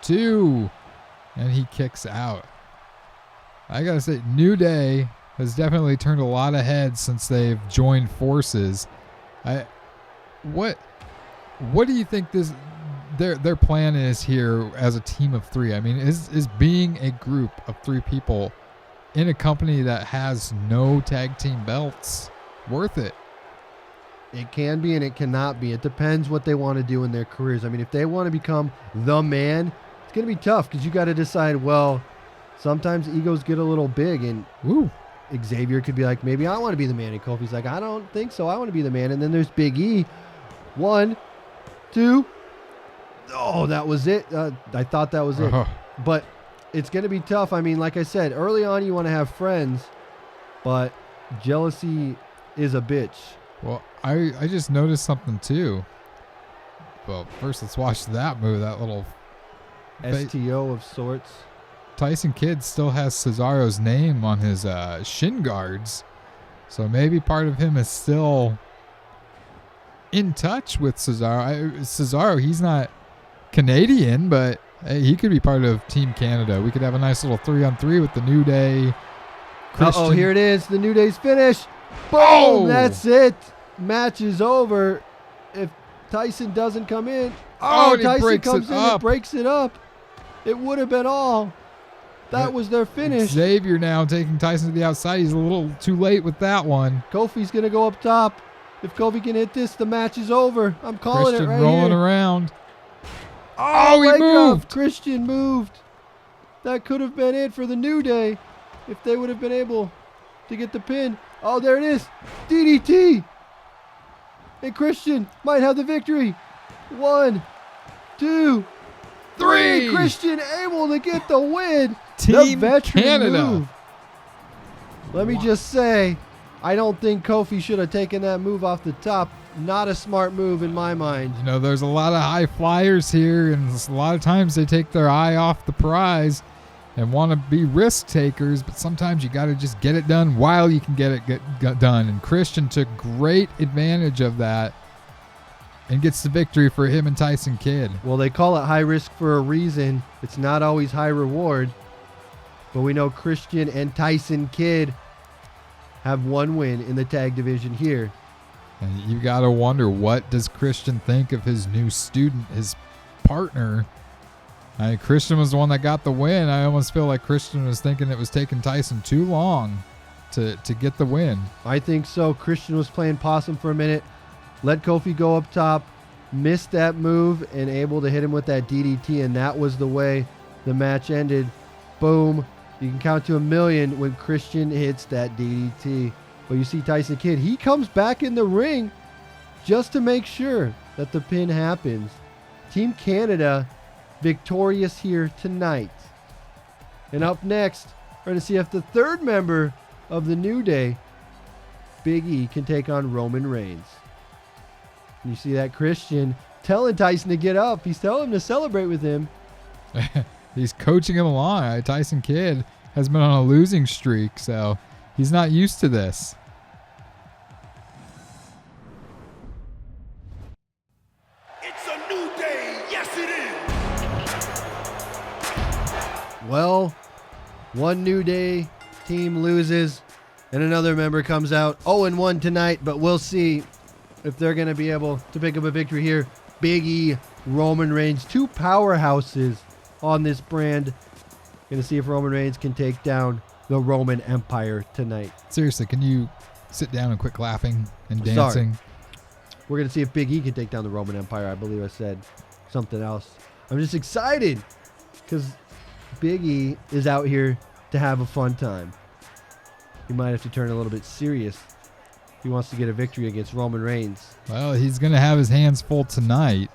2, and he kicks out. I gotta say, New Day has definitely turned a lot of heads since they've joined forces. What do you think their plan is here as a team of 3? I mean, is being a group of 3 people in a company that has no tag team belts worth it? It can be and it cannot be. It depends what they want to do in their careers. I mean, if they want to become the man, it's going to be tough because you got to decide, well, sometimes egos get a little big and Xavier could be like, maybe I want to be the man. And Kofi's like, I don't think so. I want to be the man. And then there's Big E. 1, 2. Oh, that was it. I thought that was it. But it's going to be tough. I mean, like I said, early on you want to have friends, but jealousy is a bitch. Well, I just noticed something too. Well, first let's watch that move, that little STO of sorts. Tyson Kidd still has Cesaro's name on his shin guards. So maybe part of him is still in touch with Cesaro. Cesaro, he's not Canadian, but Hey, he could be part of Team Canada. We could have a nice little 3-on-3 with the New Day. Oh, here it is. The New Day's finish. Boom! Oh! That's it. Match is over. If Tyson doesn't come in. Oh, Tyson comes in and breaks it up. It would have been all. That was their finish. Xavier now taking Tyson to the outside. He's a little too late with that one. Kofi's going to go up top. If Kofi can hit this, the match is over. I'm calling Christian it right rolling here. around. Oh, he moved. Christian moved. That could have been it for the New Day if they would have been able to get the pin. Oh, there it is. DDT. And Christian might have the victory. 1, 2, 3. Christian able to get the win. Team the veteran Canada. Move. Let me just say, I don't think Kofi should have taken that move off the top. Not a smart move in my mind. You know, there's a lot of high flyers here, and a lot of times they take their eye off the prize and want to be risk takers, but sometimes you got to just get it done while you can get it done. And Christian took great advantage of that and gets the victory for him and Tyson Kidd. Well, they call it high risk for a reason. It's not always high reward. But we know Christian and Tyson Kidd have one win in the tag division here. And you got to wonder, what does Christian think of his new student, his partner? Christian was the one that got the win. I almost feel like Christian was thinking it was taking Tyson too long to get the win. I think so. Christian was playing possum for a minute. Let Kofi go up top. Missed that move and able to hit him with that DDT. And that was the way the match ended. Boom. You can count to 1,000,000 when Christian hits that DDT. But you see Tyson Kidd, he comes back in the ring just to make sure that the pin happens. Team Canada victorious here tonight. And up next, we're going to see if the third member of the New Day, Big E, can take on Roman Reigns. And you see that Christian telling Tyson to get up. He's telling him to celebrate with him. He's coaching him along. Tyson Kidd has been on a losing streak, so he's not used to this. It's a new day. Yes, it is. Well, one New Day team loses and another member comes out 0-1 tonight, but we'll see if they're going to be able to pick up a victory here. Big E, Roman Reigns, two powerhouses on this brand. Going to see if Roman Reigns can take down the Roman Empire tonight. Seriously, can you sit down and quit laughing and dancing? Sorry. We're going to see if Big E can take down the Roman Empire. I believe I said something else. I'm just excited because Big E is out here to have a fun time. He might have to turn a little bit serious. He wants to get a victory against Roman Reigns. Well, he's going to have his hands full tonight.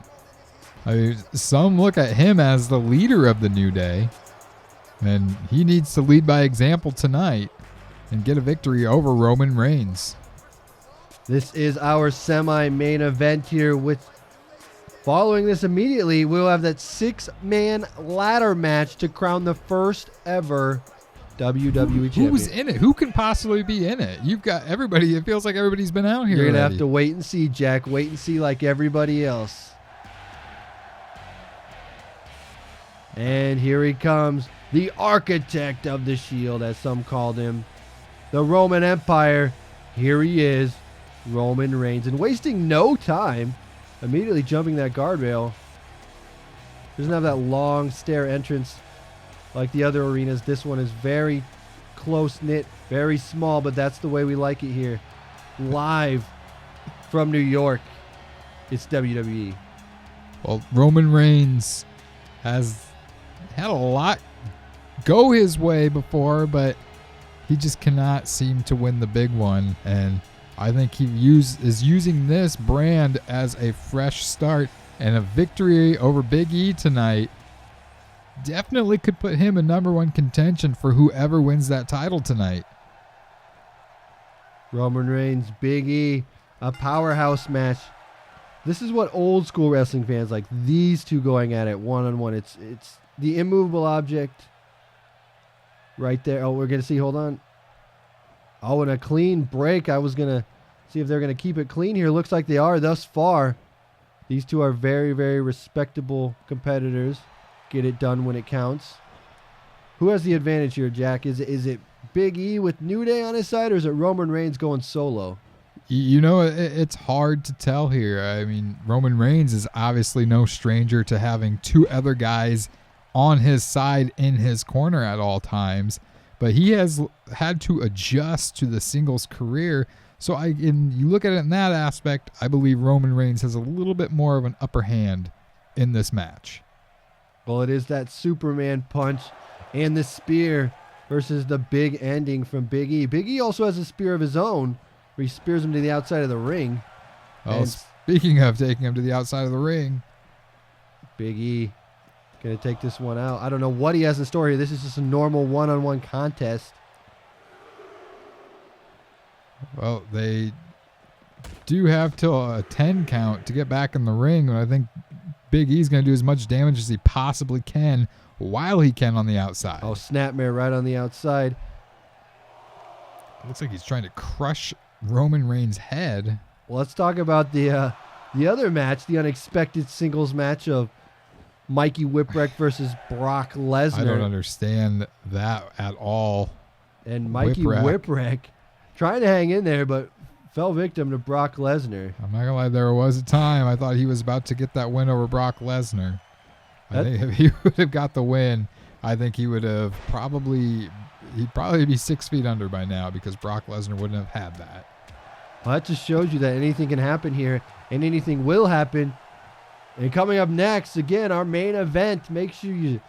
Some look at him as the leader of the New Day, and he needs to lead by example tonight and get a victory over Roman Reigns. This is our semi-main event here. Following this immediately, we'll have that 6-man ladder match to crown the first ever WWE Championship. Who's in it? Who can possibly be in it? You've got everybody. It feels like everybody's been out here. You're going to have to wait and see, Jack. Wait and see like everybody else. And here he comes, the architect of the Shield, as some called him. The Roman Empire. Here he is, Roman Reigns. And wasting no time, immediately jumping that guardrail. Doesn't have that long stair entrance like the other arenas. This one is very close-knit, very small, but that's the way we like it here. Live from New York, it's WWE. Well, Roman Reigns has had a lot go his way before, but he just cannot seem to win the big one. And I think he is using this brand as a fresh start, and a victory over Big E tonight definitely could put him in #1 contention for whoever wins that title tonight. Roman Reigns, Big E, a powerhouse match. This is what old school wrestling fans like. These two going at it one-on-one. It's the immovable object right there. Oh, we're going to see. Hold on. Oh, and a clean break. I was going to see if they're going to keep it clean here. Looks like they are thus far. These two are very, very respectable competitors. get it done when it counts. Who has the advantage here, Jack? Is it Big E with New Day on his side, or is it Roman Reigns going solo? You know, it's hard to tell here. I mean, Roman Reigns is obviously no stranger to having two other guys on his side in his corner at all times, but he has had to adjust to the singles career. So you look at it in that aspect, I believe Roman Reigns has a little bit more of an upper hand in this match. Well, it is that Superman punch and the spear versus the big ending from Big E. Big E also has a spear of his own where he spears him to the outside of the ring. Well, speaking of taking him to the outside of the ring, Big E going to take this one out. I don't know what he has in store here. This is just a normal one-on-one contest. Well, they do have till a 10 count to get back in the ring, and I think Big E's going to do as much damage as he possibly can while he can on the outside. Oh, snapmare right on the outside. It looks like he's trying to crush Roman Reigns' head. Well, let's talk about the other match, the unexpected singles match of Mikey Whipwreck versus Brock Lesnar. I don't understand that at all. And Mikey Whipwreck trying to hang in there, but fell victim to Brock Lesnar. I'm not going to lie, there was a time I thought he was about to get that win over Brock Lesnar. I think if he would have got the win, I think he'd probably be 6 feet under by now because Brock Lesnar wouldn't have had that. Well, that just shows you that anything can happen here, and anything will happen. And coming up next, again, our main event. Make sure you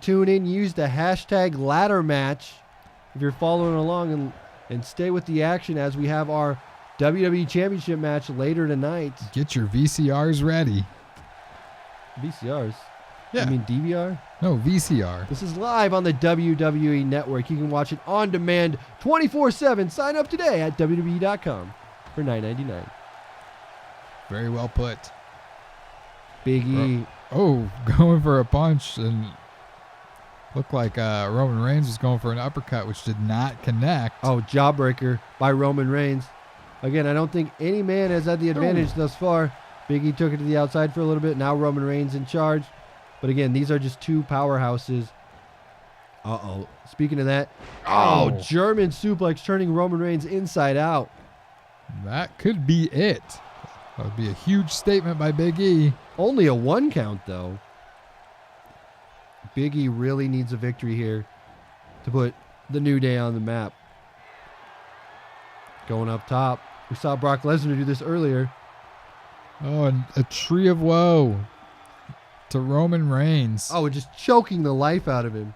tune in, use the hashtag ladder match if you're following along, and stay with the action as we have our WWE Championship match later tonight. Get your VCRs ready. VCRs? Yeah. You mean DVR? No, VCR. This is live on the WWE Network. You can watch it on demand 24/7. Sign up today at WWE.com for $9.99. Very well put. Big E. Oh, going for a punch, and looked like Roman Reigns was going for an uppercut, which did not connect. Oh, jawbreaker by Roman Reigns. Again, I don't think any man has had the advantage thus far. Big E took it to the outside for a little bit. Now Roman Reigns in charge. But again, these are just two powerhouses. Uh-oh. Speaking of that. Oh, German suplex turning Roman Reigns inside out. That could be it. That would be a huge statement by Big E. Only a 1 count, though. Big E really needs a victory here to put the New Day on the map. Going up top. We saw Brock Lesnar do this earlier. Oh, and a tree of woe to Roman Reigns. Oh, just choking the life out of him.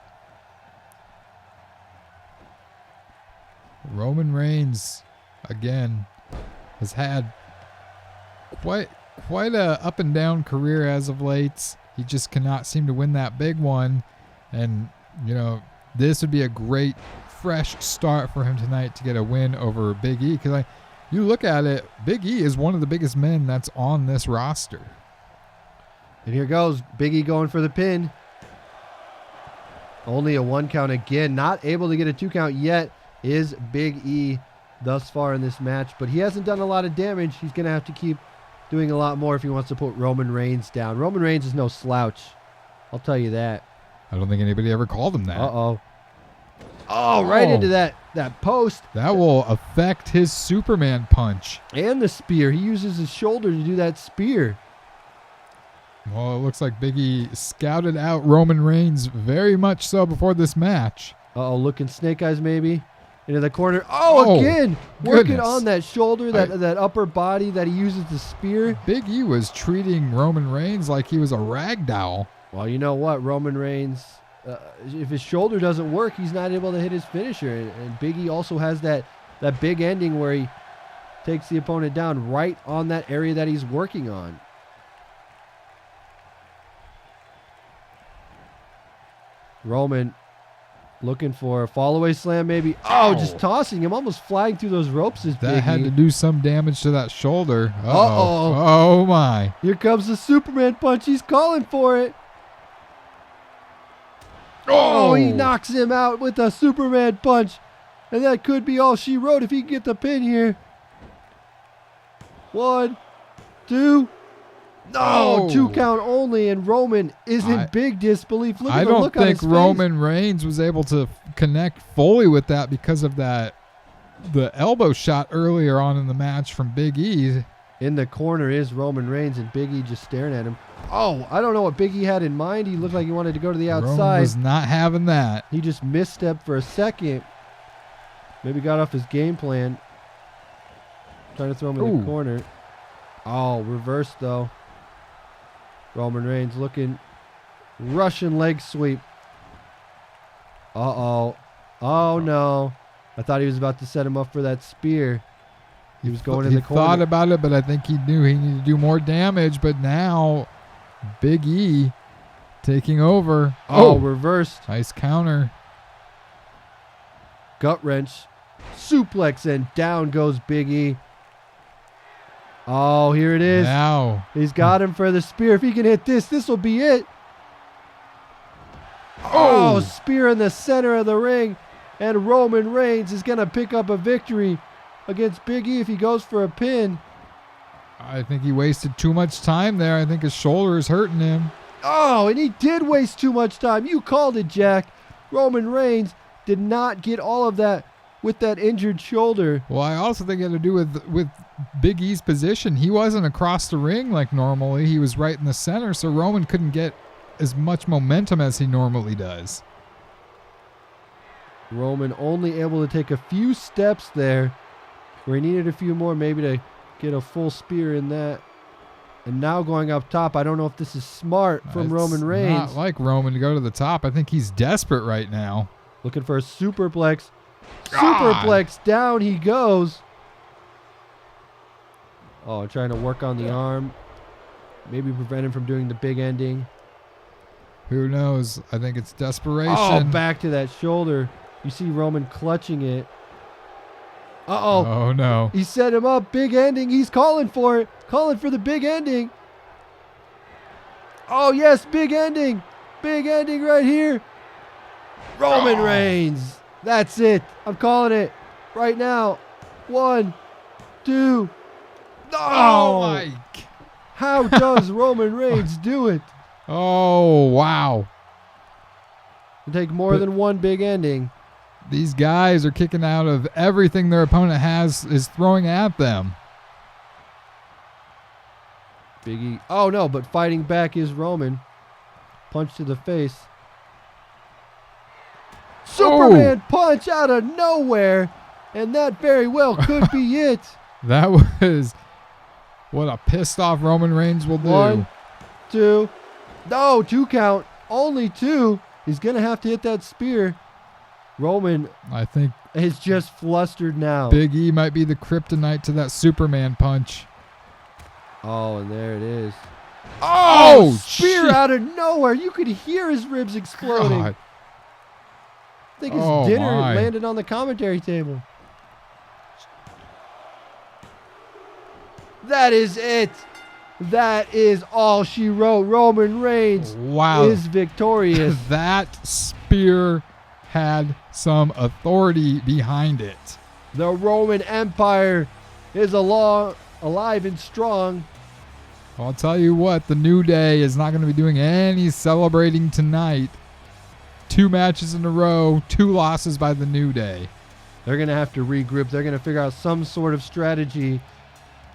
Roman Reigns, again, has had quite a up and down career as of late. He just cannot seem to win that big one. And, this would be a great, fresh start for him tonight to get a win over Big E. Because you look at it, Big E is one of the biggest men that's on this roster. And here goes Big E going for the pin. Only a 1 count again. Not able to get a 2 count yet is Big E thus far in this match. But he hasn't done a lot of damage. He's going to have to keep doing a lot more if he wants to put Roman Reigns down. Roman Reigns is no slouch. I'll tell you that. I don't think anybody ever called him that. Uh-oh. Oh, right into that post. That will affect his Superman punch. And the spear. He uses his shoulder to do that spear. Well, it looks like Big E scouted out Roman Reigns very much so before this match. Uh-oh, looking snake eyes maybe. Into the corner. Oh, again. Working on that shoulder, that upper body that he uses to spear. Big E was treating Roman Reigns like he was a rag doll. Well, you know what? Roman Reigns, if his shoulder doesn't work, he's not able to hit his finisher. And Big E also has that big ending where he takes the opponent down right on that area that he's working on. Roman looking for a fall-away slam maybe. Oh, just tossing him, almost flying through those ropes is Big E. That had to do some damage to that shoulder. Uh-oh. Oh, my. Here comes the Superman punch. He's calling for it. Oh, he knocks him out with a Superman punch. And that could be all she wrote if he can get the pin here. 1, 2. No, Oh. 2 count only, and Roman is in big disbelief. Look at I the don't look on his think face. Roman Reigns was able to connect fully with that because of the elbow shot earlier on in the match from Big E. In the corner is Roman Reigns, and Big E just staring at him. Oh, I don't know what Big E had in mind. He looked like he wanted to go to the Roman outside. was not having that. He just misstepped for a second. Maybe got off his game plan. Trying to throw him in the corner. Oh, reversed though. Roman Reigns looking. Russian leg sweep. Uh-oh. Oh, no. I thought he was about to set him up for that spear. He was going in the corner. He thought about it, but I think he knew he needed to do more damage. But now, Big E taking over. Oh, reversed. Nice counter. Gut wrench. Suplex, and down goes Big E. Oh, here it is. Now. He's got him for the spear. If he can hit this, this will be it. Oh, spear in the center of the ring. And Roman Reigns is going to pick up a victory against Big E if he goes for a pin. I think he wasted too much time there. I think his shoulder is hurting him. Oh, and he did waste too much time. You called it, Jack. Roman Reigns did not get all of that with that injured shoulder. Well, I also think it had to do with Big E's position. He wasn't across the ring like normally. He was right in the center, so Roman couldn't get as much momentum as he normally does. Roman only able to take a few steps there where he needed a few more maybe to get a full spear in that. And now going up top, I don't know if this is smart from Roman Reigns. Not like Roman to go to the top. I think he's desperate right now. Looking for a superplex. Superplex, down he goes. Oh, trying to work on the arm. Maybe prevent him from doing the big ending. Who knows? I think it's desperation. Oh, back to that shoulder. You see Roman clutching it. Uh-oh. Oh, no. He set him up. Big ending. He's calling for it. Calling for the big ending. Oh, yes. Big ending. Big ending right here. Roman Reigns. That's it. I'm calling it right now. 1, 2. Oh, my. How does Roman Reigns do it? Oh, wow. It'll take more than one big ending. These guys are kicking out of everything their opponent is throwing at them. Big E. Oh, no, but fighting back is Roman. Punch to the face. Superman punch out of nowhere. And that very well could be it. That was what a pissed off Roman Reigns will do. 1, 2. No, 2 count. Only 2. He's going to have to hit that spear. Roman, I think, is just flustered now. Big E might be the kryptonite to that Superman punch. Oh, and there it is. Oh, spear out of nowhere. You could hear his ribs exploding. God. I think his Oh, dinner my. landed on the commentary table. That is it. That is all she wrote. Roman Reigns is victorious. That spear had some authority behind it. The Roman Empire is alive and strong. I'll tell you what, the New Day is not going to be doing any celebrating tonight. 2 matches in a row, 2 losses by the New Day. They're going to have to regroup. They're going to figure out some sort of strategy.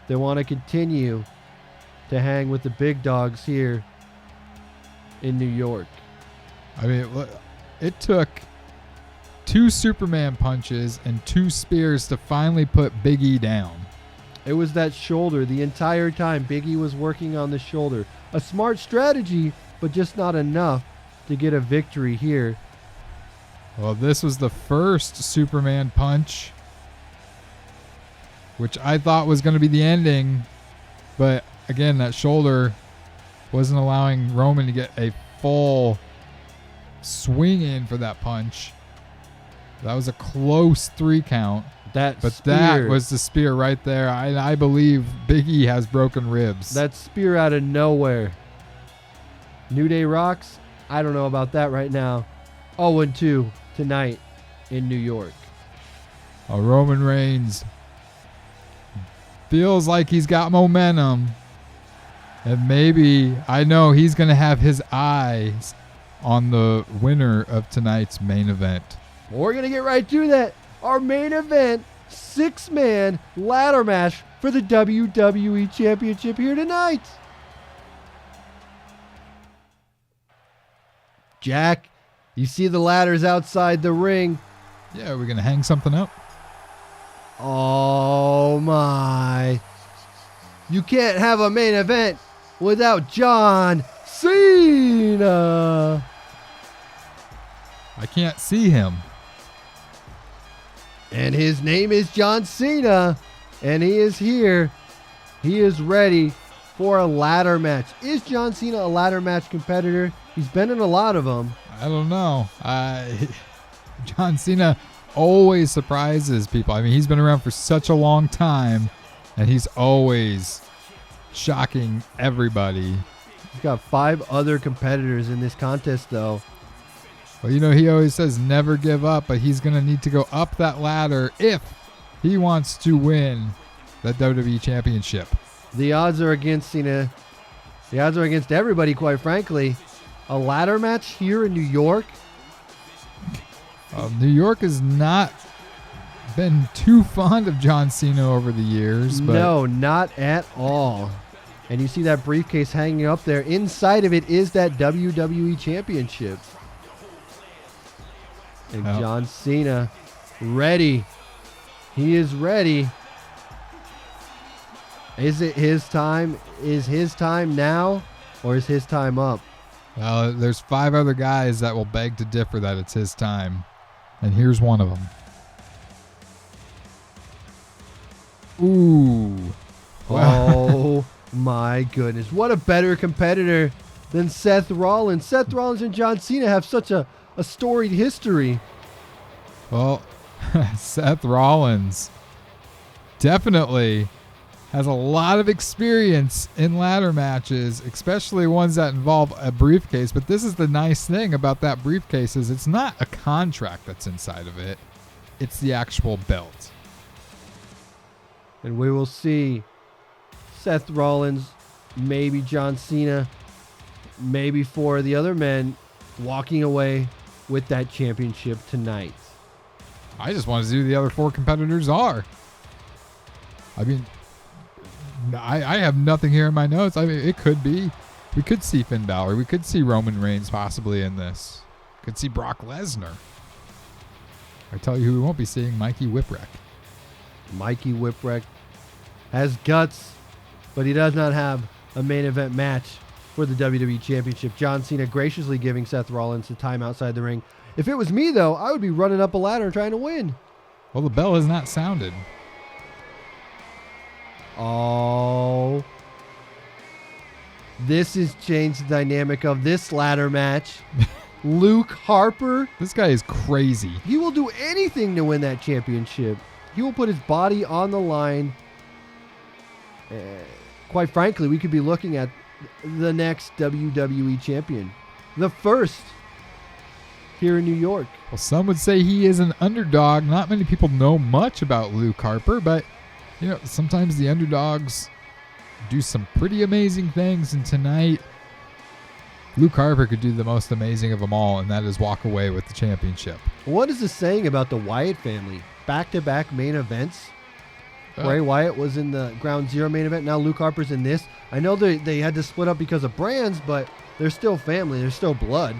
They want to continue to hang with the big dogs here in New York. I mean, it took 2 Superman punches and 2 spears to finally put Big E down. It was that shoulder the entire time. Big E was working on the shoulder. A smart strategy, but just not enough to get a victory here. Well, this was the first Superman punch, which I thought was going to be the ending. But again, that shoulder wasn't allowing Roman to get a full swing in for that punch. That was a close 3 count. That was the spear right there. I believe Big E has broken ribs. That spear out of nowhere. New Day rocks? I don't know about that right now. 0-2 tonight in New York. Roman Reigns feels like he's got momentum. And maybe, I know he's going to have his eyes on the winner of tonight's main event. We're going to get right to that. Our main event, 6-man ladder match for the WWE Championship here tonight. Jack, you see the ladders outside the ring. Yeah, we're going to hang something up. Oh my. You can't have a main event without John Cena. I can't see him. And his name is John Cena. And he is here. He is ready for a ladder match. Is John Cena a ladder match competitor? He's been in a lot of them. I don't know. John Cena always surprises people. I mean, he's been around for such a long time, and he's always shocking everybody. He's got 5 other competitors in this contest, though. Well, you know, he always says never give up, but he's going to need to go up that ladder if he wants to win the WWE Championship. The odds are against Cena. The odds are against everybody, quite frankly. A ladder match here in New York? New York has not been too fond of John Cena over the years. But No, not at all. And you see that briefcase hanging up there. Inside of it is that WWE Championship. And Oh. John Cena, ready. He is ready. Is it his time? Is his time now? Or is his time up? Well, there's 5 other guys that will beg to differ that it's his time. And here's one of them. Ooh. Oh my goodness. What a better competitor than Seth Rollins. Seth Rollins and John Cena have such a storied history. Well, Seth Rollins definitely has a lot of experience in ladder matches, especially ones that involve a briefcase. But this is the nice thing about that briefcase is it's not a contract that's inside of it. It's the actual belt. And we will see Seth Rollins, maybe John Cena, maybe 4 of the other men walking away with that championship tonight. I just want to see who the other 4 competitors are. I mean, I have nothing here in my notes. I mean, it could be. We could see Finn Balor. We could see Roman Reigns possibly in this. Could see Brock Lesnar. I tell you who we won't be seeing, Mikey Whipwreck. Mikey Whipwreck has guts, but he does not have a main event match for the WWE Championship. John Cena graciously giving Seth Rollins the time outside the ring. If it was me, though, I would be running up a ladder and trying to win. Well, the bell has not sounded. Oh. This has changed the dynamic of this ladder match. Luke Harper. This guy is crazy. He will do anything to win that championship. He will put his body on the line. Quite frankly, we could be looking at the next WWE champion. The first here in New York. Well, some would say he is an underdog. Not many people know much about Luke Harper, but you know, sometimes the underdogs do some pretty amazing things, and tonight Luke Harper could do the most amazing of them all, and that is walk away with the championship. What is this saying about the Wyatt family? Back-to-back main events. Bray Wyatt was in the Ground Zero main event. Now Luke Harper's in this. I know they had to split up because of brands, but they're still family. They're still blood.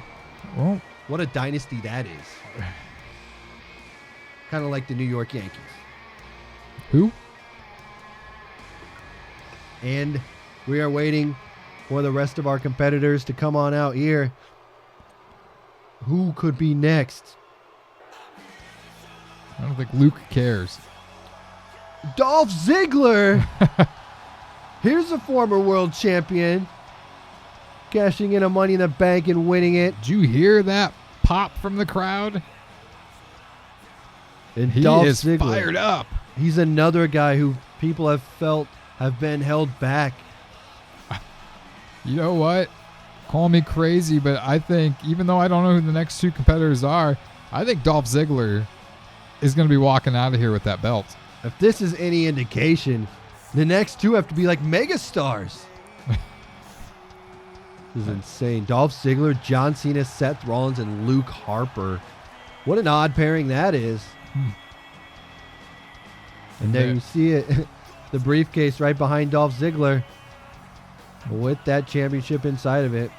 Well, What a dynasty that is. Kind of like the New York Yankees. who? And we are waiting for the rest of our competitors to come on out here. Who could be next? I don't think Luke cares. Dolph Ziggler. Here's a former world champion. Cashing in a Money in the Bank and winning it. Did you hear that pop from the crowd? And He Dolph is Ziggler. fired up. He's another guy who people have felt have been held back. You know what? Call me crazy, but I think, even though I don't know who the next 2 competitors are, I think Dolph Ziggler is going to be walking out of here with that belt. If this is any indication, the next 2 have to be like megastars. This is insane. Dolph Ziggler, John Cena, Seth Rollins, and Luke Harper. What an odd pairing that is. And there you see it. The briefcase right behind Dolph Ziggler with that championship inside of it.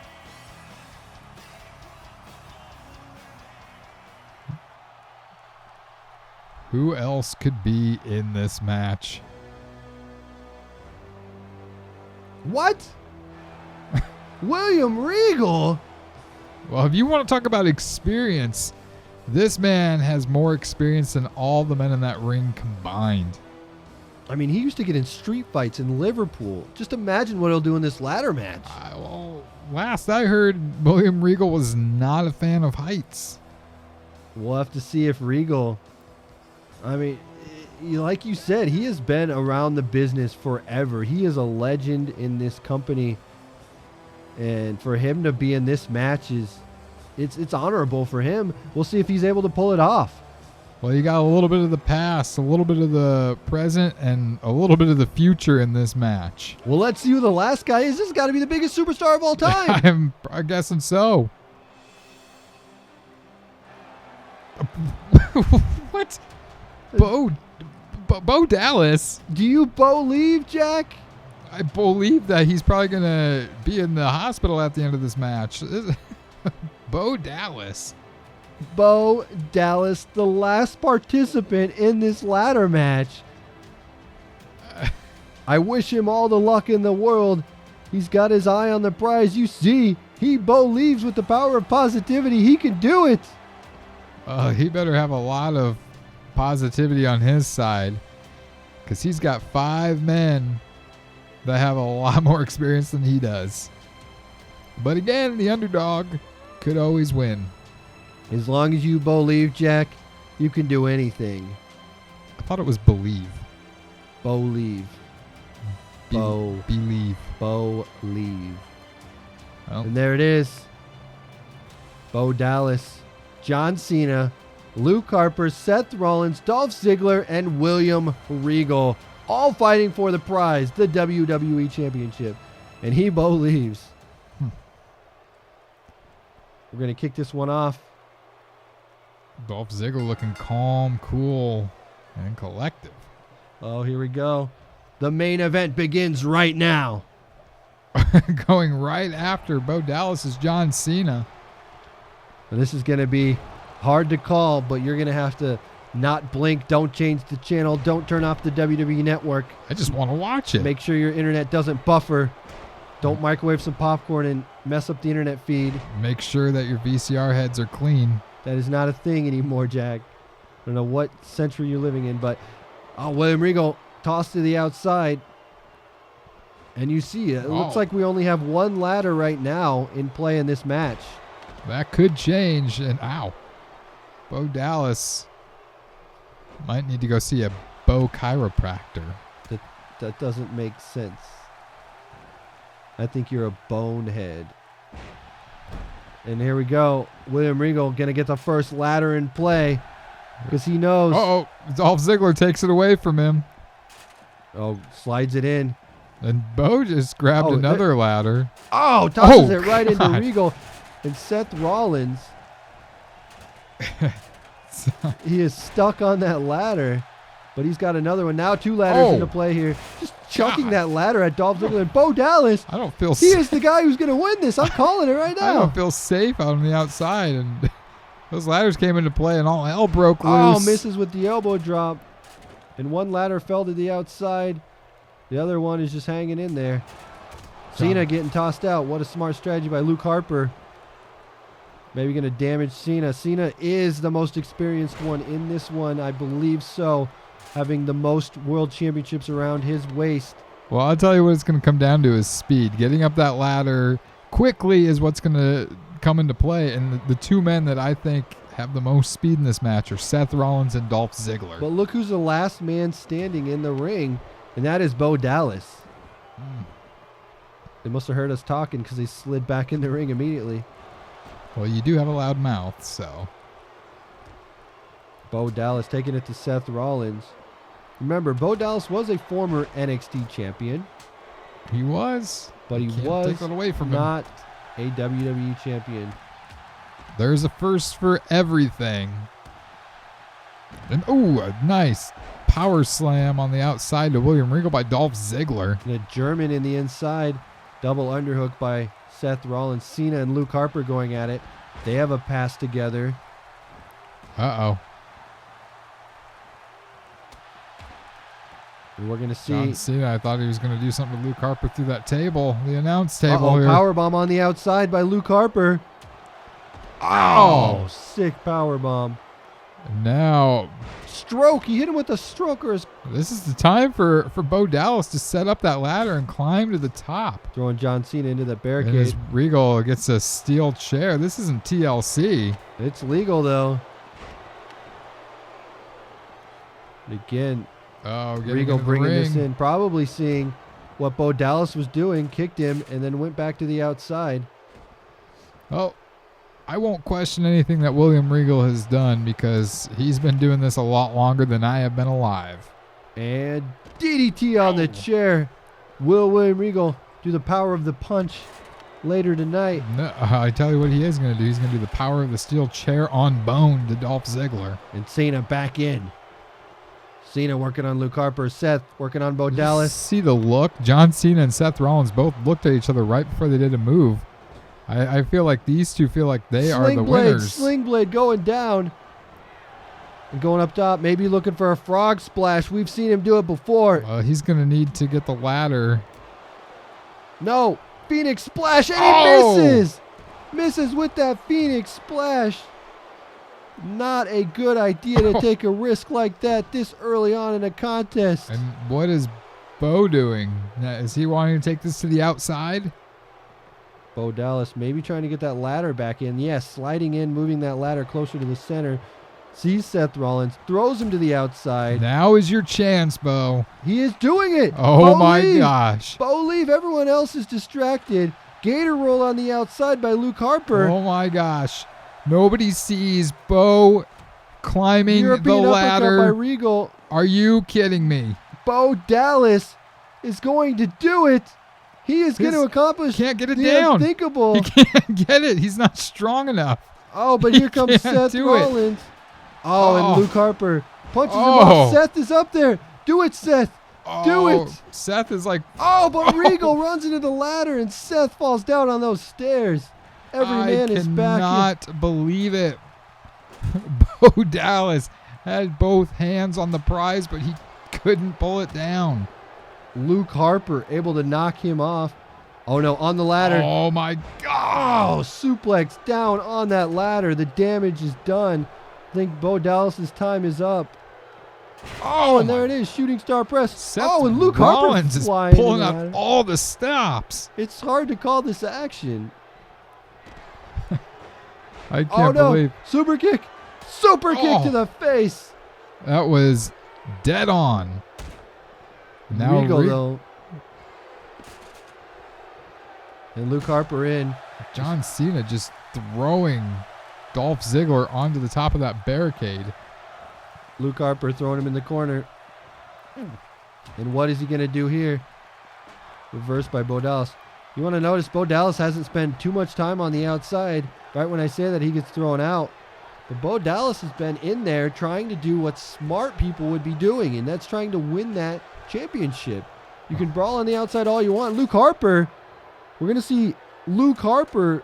Who else could be in this match? What? William Regal? Well, if you want to talk about experience, this man has more experience than all the men in that ring combined. I mean, he used to get in street fights in Liverpool. Just imagine what he'll do in this ladder match. Well, last I heard, William Regal was not a fan of heights. We'll have to see if Regal... I mean, like you said, he has been around the business forever. He is a legend in this company. And for him to be in this match it's honorable for him. We'll see if he's able to pull it off. Well, you got a little bit of the past, a little bit of the present, and a little bit of the future in this match. Well, let's see who the last guy is. This has got to be the biggest superstar of all time. I'm guessing so. What? Bo Dallas? Do you believe, Jack? I believe that he's probably going to be in the hospital at the end of this match. Bo Dallas. Bo Dallas, the last participant in this ladder match. I wish him all the luck in the world. He's got his eye on the prize. You see, he believes with the power of positivity he can do it. He better have a lot of positivity on his side, because he's got 5 men that have a lot more experience than he does. But again, the underdog could always win. As long as you believe, Jack, you can do anything. I thought it was believe. Believe. Believe. Believe. Well, And there it is. Bo Dallas, John Cena, Luke Harper, Seth Rollins, Dolph Ziggler, and William Regal, all fighting for the prize, the WWE Championship. And he believes. We're going to kick this one off. Dolph Ziggler looking calm, cool, and collective. Oh, here we go. The main event begins right now. Going right after Bo Dallas is John Cena. And this is going to be hard to call, but you're going to have to not blink, don't change the channel, don't turn off the WWE Network. I just want to watch it. Make sure your internet doesn't buffer. Don't microwave some popcorn and mess up the internet feed. Make sure that your VCR heads are clean. That is not a thing anymore, Jack. I don't know what century you're living in, but William Regal tossed to the outside. And you see, it looks like we only have one ladder right now in play in this match. That could change. And ow. Bo Dallas might need to go see a Bo chiropractor. That doesn't make sense. I think you're a bonehead. And here we go. William Regal going to get the first ladder in play because he knows. Dolph Ziggler takes it away from him. Oh, slides it in. And Bo just grabbed another ladder. Tosses it right God. into Regal. And Seth Rollins, he is stuck on that ladder, but he's got another one. Now 2 ladders into play here. Just chucking that ladder at Dolph Ziggler. And Bo Dallas, I don't feel he is the guy who's going to win this. I'm calling it right now. I don't feel safe out on the outside. And those ladders came into play and all hell broke loose. Misses with the elbow drop. And one ladder fell to the outside. The other one is just hanging in there. Cena getting tossed out. What a smart strategy by Luke Harper. Maybe going to damage Cena. Cena is the most experienced one in this one. I believe so. Having the most world championships around his waist. Well, I'll tell you what it's going to come down to is speed. Getting up that ladder quickly is what's going to come into play. And the 2 men that I think have the most speed in this match are Seth Rollins and Dolph Ziggler. But look who's the last man standing in the ring, and that is Bo Dallas. They must have heard us talking because they slid back in the ring immediately. Well, you do have a loud mouth, so. Bo Dallas taking it to Seth Rollins. Remember, Bo Dallas was a former NXT champion. He was. But he Can't was take that away from not a WWE champion. There's a first for everything. And a nice power slam on the outside to William Regal by Dolph Ziggler. And a German in the inside. Double underhook by Seth Rollins. Cena and Luke Harper going at it. They have a pass together. Uh-oh. And we're going to see. John Cena, I thought he was going to do something to Luke Harper through that table, the announce table here. Powerbomb on the outside by Luke Harper. Oh, sick powerbomb. Now, Stroke. He hit him with a stroke. this is the time for Bo Dallas to set up that ladder and climb to the top. Throwing John Cena into that And barricade. as Regal gets a steel chair. This isn't TLC. It's legal, though. And again, Getting Regal into the bringing this ring. in. Probably seeing what Bo Dallas was doing. Kicked him and then went back to the outside. Oh, I won't question anything that William Regal has done because he's been doing this a lot longer than I have been alive. And DDT on the chair. Will William Regal do the power of the punch later tonight? No, I tell you what he is going to do. He's going to do the power of the steel chair on bone to Dolph Ziggler. And Cena back in. Cena working on Luke Harper. Seth working on Bo Dallas. See the look? John Cena and Seth Rollins both looked at each other right before they did a move. I feel like these two feel like they are the winners. Sling Blade going down. And going up top. Maybe looking for a frog splash. We've seen him do it before. He's going to need to get the ladder. No. Phoenix splash. And he misses. Misses with that Phoenix splash. Not a good idea to take a risk like that this early on in a contest. And what is Bo doing? Now, is he wanting to take this to the outside? Bo Dallas maybe trying to get that ladder back in. Yes, sliding in, moving that ladder closer to the center. Sees Seth Rollins, throws him to the outside. Now is your chance, Bo. He is doing it. Oh, Bo my leave. gosh. Bo leave. Everyone else is distracted. Gator roll on the outside by Luke Harper. Oh, my gosh. Nobody sees Bo climbing European the uppercut by ladder. Regal. Are you kidding me? Bo Dallas is going to do it. He is going to accomplish Can't get it the down. unthinkable. He can't get it. He's not strong enough. Oh, but He here comes can't Seth do it. Rollins. Oh, and Luke Harper punches him Oh. off. Seth is up there. Do it, Seth. Do it. Seth is like, Oh, but Regal runs into the ladder and Seth falls down on those stairs. Every man is back. I cannot believe it. Bo Dallas had both hands on the prize, but he couldn't pull it down. Luke Harper able to knock him off. Oh, no, on the ladder. Oh, my God. Oh, suplex down on that ladder. The damage is done. I think Bo Dallas's time is up. Oh, and there it is. Shooting star press. Seth oh, and Luke Rollins Harper is flying pulling into the up ladder. all the stops. It's hard to call this action. I can't no. believe Super kick. Super kick to the face. that was dead on. Now Regal, though. And Luke Harper in. John Cena just throwing Dolph Ziggler onto the top of that barricade. Luke Harper throwing him in the corner. And what is he going to do here? Reversed by Bo Dallas. You want to notice Bo Dallas hasn't spent too much time on the outside. Right when I say that, he gets thrown out. But Bo Dallas has been in there trying to do what smart people would be doing, and that's trying to win that championship. You can brawl on the outside all you want. Luke Harper, we're going to see Luke Harper.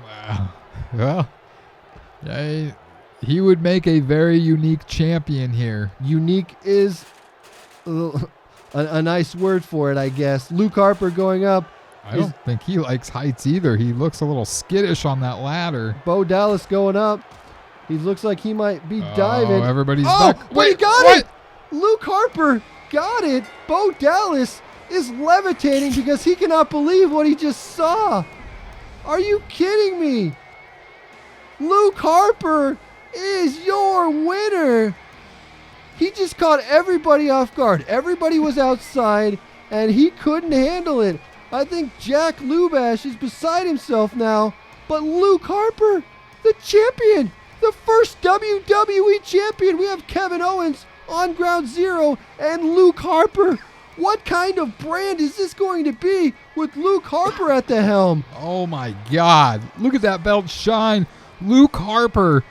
Wow. Well, he would make a very unique champion here. Unique is a nice word for it, I guess. Luke Harper going up. I don't think he likes heights either. He looks a little skittish on that ladder. Bo Dallas going up. He looks like he might be diving. Everybody's Oh, back. but he got it. Luke Harper got it. Bo Dallas is levitating because he cannot believe what he just saw. Are you kidding me? Luke Harper is your winner. He just caught everybody off guard. Everybody was outside, and he couldn't handle it. I think Jack Lubash is beside himself now. But Luke Harper, the champion, the first WWE champion. We have Kevin Owens on Ground Zero and Luke Harper. What kind of brand is this going to be with Luke Harper at the helm. Oh my God. Look at that belt shine. Luke Harper.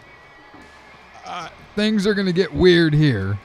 Things are going to get weird here.